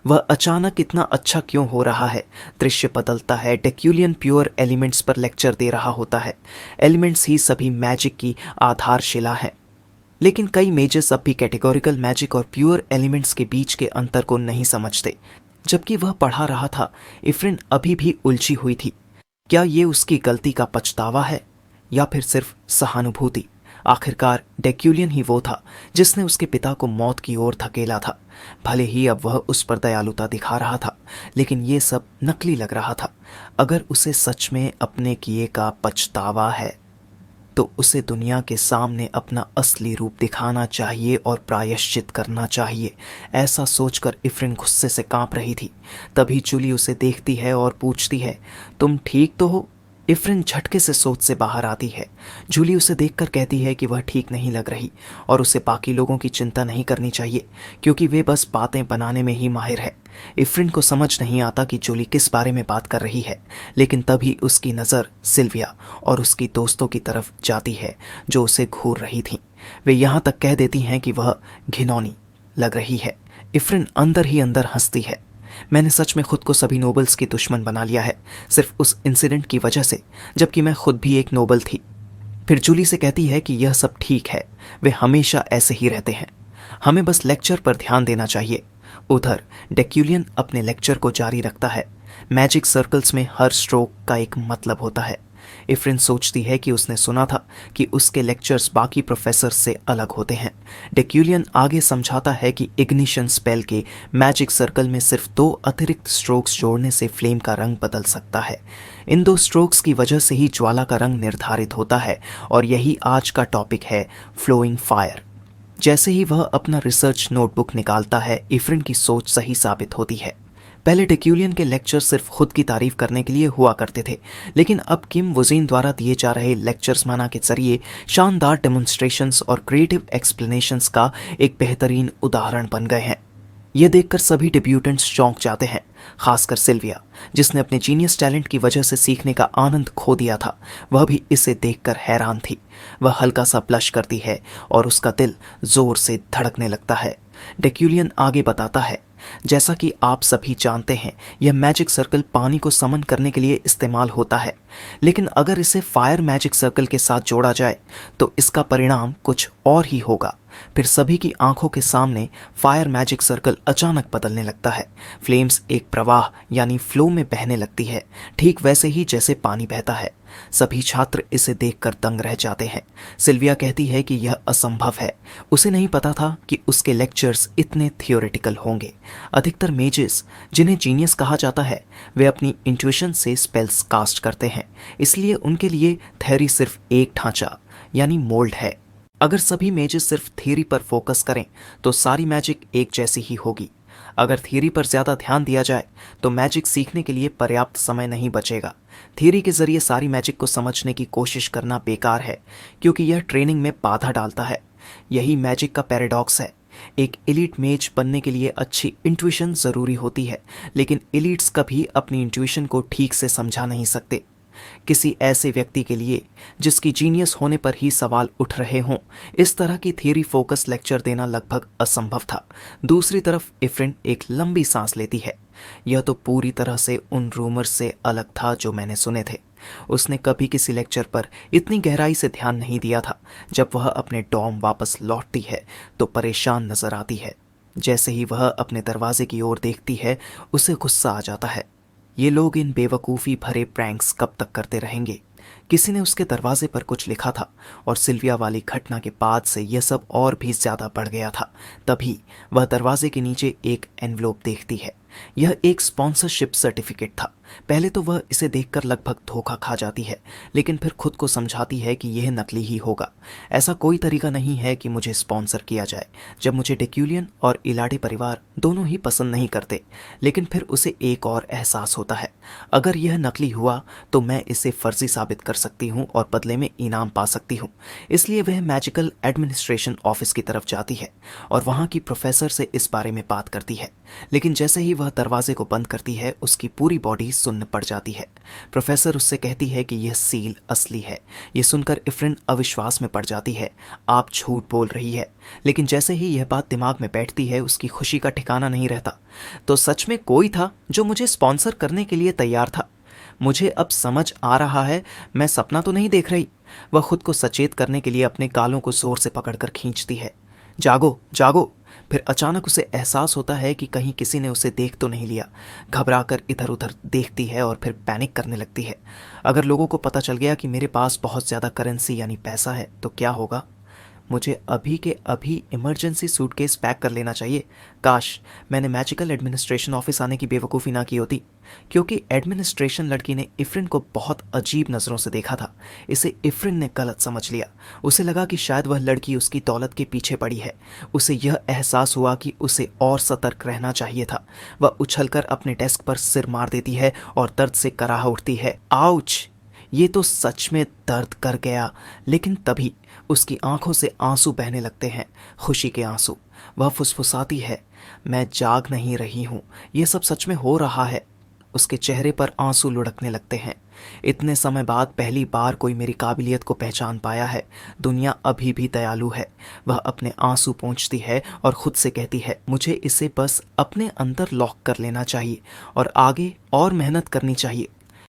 वह अचानक इतना अच्छा क्यों हो रहा है? दृश्य बदलता है। डेक्यूलियन प्योर एलिमेंट्स पर लेक्चर दे रहा होता है। एलिमेंट्स ही सभी मैजिक की आधारशिला है। लेकिन कई मेजर्स अब भी कैटेगोरिकल मैजिक और प्योर एलिमेंट्स के बीच के अंतर को नहीं समझते। जबकि वह पढ़ा रहा था, इफ्रिन अभी भी उलझी हुई थी। क्या ये उसकी गलती का पछतावा है या फिर सिर्फ सहानुभूति? आखिरकार डेक्यूलियन ही वो था जिसने उसके पिता को मौत की ओर धकेला था। भले ही अब वह उस पर दयालुता दिखा रहा था, लेकिन ये सब नकली लग रहा था। अगर उसे सच में अपने किए का पछतावा है तो उसे दुनिया के सामने अपना असली रूप दिखाना चाहिए और प्रायश्चित करना चाहिए। ऐसा सोचकर इफ्रिन गुस्से से कांप रही थी। तभी जूली उसे देखती है और पूछती है, तुम ठीक तो हो? इफ्रिन झटके से सोच से बाहर आती है। जूली उसे देखकर कहती है कि वह ठीक नहीं लग रही और उसे बाकी लोगों की चिंता नहीं करनी चाहिए क्योंकि वे बस बातें बनाने में ही माहिर है। इफ्रिन को समझ नहीं आता कि जूली किस बारे में बात कर रही है, लेकिन तभी उसकी नज़र सिल्विया और उसकी दोस्तों की तरफ जाती है जो उसे घूर रही थीं। वे यहाँ तक कह देती हैं कि वह घिनौनी लग रही है। इफ्रिन अंदर ही अंदर हंसती है। मैंने सच में खुद को सभी नोबल्स की दुश्मन बना लिया है, सिर्फ उस इंसिडेंट की वजह से, जबकि मैं खुद भी एक नोबल थी। फिर जूली से कहती है कि यह सब ठीक है, वे हमेशा ऐसे ही रहते हैं, हमें बस लेक्चर पर ध्यान देना चाहिए। उधर डेक्यूलियन अपने लेक्चर को जारी रखता है। मैजिक सर्कल्स में हर स्ट्रोक का एक मतलब होता है। इफ्रिन सोचती है कि उसने सुना था कि उसके लेक्चर्स बाकी प्रोफेसर से अलग होते हैं। डेक्यूलियन आगे समझाता है कि इग्निशन स्पेल के मैजिक सर्कल में सिर्फ 2 अतिरिक्त स्ट्रोक्स जोड़ने से फ्लेम का रंग बदल सकता है। इन 2 स्ट्रोक्स की वजह से ही ज्वाला का रंग निर्धारित होता है और यही आज का टॉपिक है, फ्लोइंग फायर। जैसे ही वह अपना रिसर्च नोटबुक निकालता है, इफ्रिन की सोच सही साबित होती है। पहले डेक्यूलियन के लेक्चर सिर्फ खुद की तारीफ करने के लिए हुआ करते थे, लेकिन अब किम वुजीन द्वारा दिए जा रहे लेक्चर्स माना के जरिए शानदार डेमोन्स्ट्रेशंस और क्रिएटिव एक्सप्लेनेशंस का एक बेहतरीन उदाहरण बन गए हैं। यह देखकर सभी डेब्यूटेंट्स चौंक जाते हैं, खासकर सिल्विया, जिसने अपने जीनियस टैलेंट की वजह से सीखने का आनंद खो दिया था। वह भी इसे देखकर हैरान थी। वह हल्का सा ब्लश करती है और उसका दिल जोर से धड़कने लगता है। डेक्यूलियन आगे बताता है, जैसा कि आप सभी जानते हैं, यह मैजिक सर्कल पानी को समन करने के लिए इस्तेमाल होता है, लेकिन अगर इसे फायर मैजिक सर्कल के साथ जोड़ा जाए तो इसका परिणाम कुछ और ही होगा। फिर सभी की आंखों के सामने फायर मैजिक सर्कल अचानक बदलने लगता है। फ्लेम्स एक प्रवाह यानी फ्लो में बहने लगती है, ठीक वैसे ही जैसे पानी बहता है। सभी छात्र इसे देखकर दंग रह जाते हैं। सिल्विया कहती है कि यह असंभव है। उसे नहीं पता था कि उसके लेक्चर्स इतने थियोरेटिकल होंगे। अधिकतर मेजेस, जिन्हें जीनियस कहा जाता है, वे अपनी इंट्यूशन से स्पेल्स कास्ट करते हैं, इसलिए उनके लिए थ्योरी सिर्फ एक ढांचा यानी मोल्ड है। अगर सभी मेजेस सिर्फ थियरी पर फोकस करें तो सारी मैजिक एक जैसी ही होगी। अगर थियरी पर ज़्यादा ध्यान दिया जाए तो मैजिक सीखने के लिए पर्याप्त समय नहीं बचेगा। थियरी के ज़रिए सारी मैजिक को समझने की कोशिश करना बेकार है, क्योंकि यह ट्रेनिंग में बाधा डालता है। यही मैजिक का पैराडॉक्स है। एक एलीट मेज बनने के लिए अच्छी इंट्यूशन ज़रूरी होती है, लेकिन एलीट्स कभी अपनी इंट्यूशन को ठीक से समझा नहीं सकते। किसी ऐसे व्यक्ति के लिए जिसकी जीनियस होने पर ही सवाल उठ रहे हों, इस तरह की थियरी फोकस लेक्चर देना लगभग असंभव था। दूसरी तरफ इफ्रिन एक लंबी सांस लेती है। यह तो पूरी तरह से उन रूमर्स से अलग था जो मैंने सुने थे। उसने कभी किसी लेक्चर पर इतनी गहराई से ध्यान नहीं दिया था। जब वह अपने डॉर्म वापस लौटती है तो परेशान नजर आती है। जैसे ही वह अपने दरवाजे की ओर देखती है, उसे गुस्सा आ जाता है। ये लोग इन बेवकूफ़ी भरे प्रैंक्स कब तक करते रहेंगे? किसी ने उसके दरवाजे पर कुछ लिखा था और सिल्विया वाली घटना के बाद से यह सब और भी ज़्यादा बढ़ गया था। तभी वह दरवाजे के नीचे एक एनवलप देखती है। यह एक स्पॉन्सरशिप सर्टिफिकेट था। पहले तो वह इसे देखकर लगभग धोखा खा जाती है, लेकिन फिर खुद को समझाती है कि यह नकली ही होगा। ऐसा कोई तरीका नहीं है कि मुझे स्पॉन्सर किया जाए, जब मुझे डेक्यूलियन और इलाडे परिवार दोनों ही पसंद नहीं करते। लेकिन फिर उसे एक और एहसास होता है, अगर यह नकली हुआ तो मैं इसे फर्जी साबित कर सकती हूँ और बदले में इनाम पा सकती हूँ। इसलिए वह मैजिकल एडमिनिस्ट्रेशन ऑफिस की तरफ जाती है और वहाँ की प्रोफेसर से इस बारे में बात करती है। लेकिन जैसे ही वह दरवाजे को बंद करती है, उसकी पूरी बॉडी सुन्न पड़ जाती है। प्रोफेसर उससे कहती है कि यह सील असली है। यह सुनकर इफ्रिन अविश्वास में पड़ जाती है। आप झूठ बोल रही है। लेकिन जैसे ही यह बात दिमाग में बैठती है, उसकी खुशी का ठिकाना नहीं रहता। तो सच में कोई था जो मुझे स्पॉन्सर करने के लिए तैयार था। मुझे अब समझ आ रहा है, मैं सपना तो नहीं देख रही। वह खुद को सचेत करने के लिए अपने गालों को जोर से पकड़कर खींचती है। जागो जागो। फिर अचानक उसे एहसास होता है कि कहीं किसी ने उसे देख तो नहीं लिया। घबराकर इधर उधर देखती है और फिर पैनिक करने लगती है। अगर लोगों को पता चल गया कि मेरे पास बहुत ज़्यादा करेंसी यानी पैसा है तो क्या होगा? मुझे अभी के अभी इमरजेंसी सूटकेस पैक कर लेना चाहिए। काश मैंने मैजिकल एडमिनिस्ट्रेशन ऑफिस आने की बेवकूफ़ी ना की होती, क्योंकि एडमिनिस्ट्रेशन लड़की ने इफ्रिन को बहुत अजीब नज़रों से देखा था। इसे इफ्रिन ने गलत समझ लिया। उसे लगा कि शायद वह लड़की उसकी दौलत के पीछे पड़ी है। उसे यह एहसास हुआ कि उसे और सतर्क रहना चाहिए था। वह उछलकर अपने डेस्क पर सिर मार देती है और दर्द से कराह उठती है। आउच! ये तो सच में दर्द कर गया। लेकिन तभी उसकी आंखों से आंसू बहने लगते हैं, खुशी के आंसू। वह फुसफुसाती है, मैं जाग नहीं रही हूँ, ये सब सच में हो रहा है। उसके चेहरे पर आंसू लुढ़कने लगते हैं। इतने समय बाद पहली बार कोई मेरी काबिलियत को पहचान पाया है। दुनिया अभी भी दयालु है। वह अपने आंसू पोंछती है और खुद से कहती है, मुझे इसे बस अपने अंदर लॉक कर लेना चाहिए और आगे और मेहनत करनी चाहिए।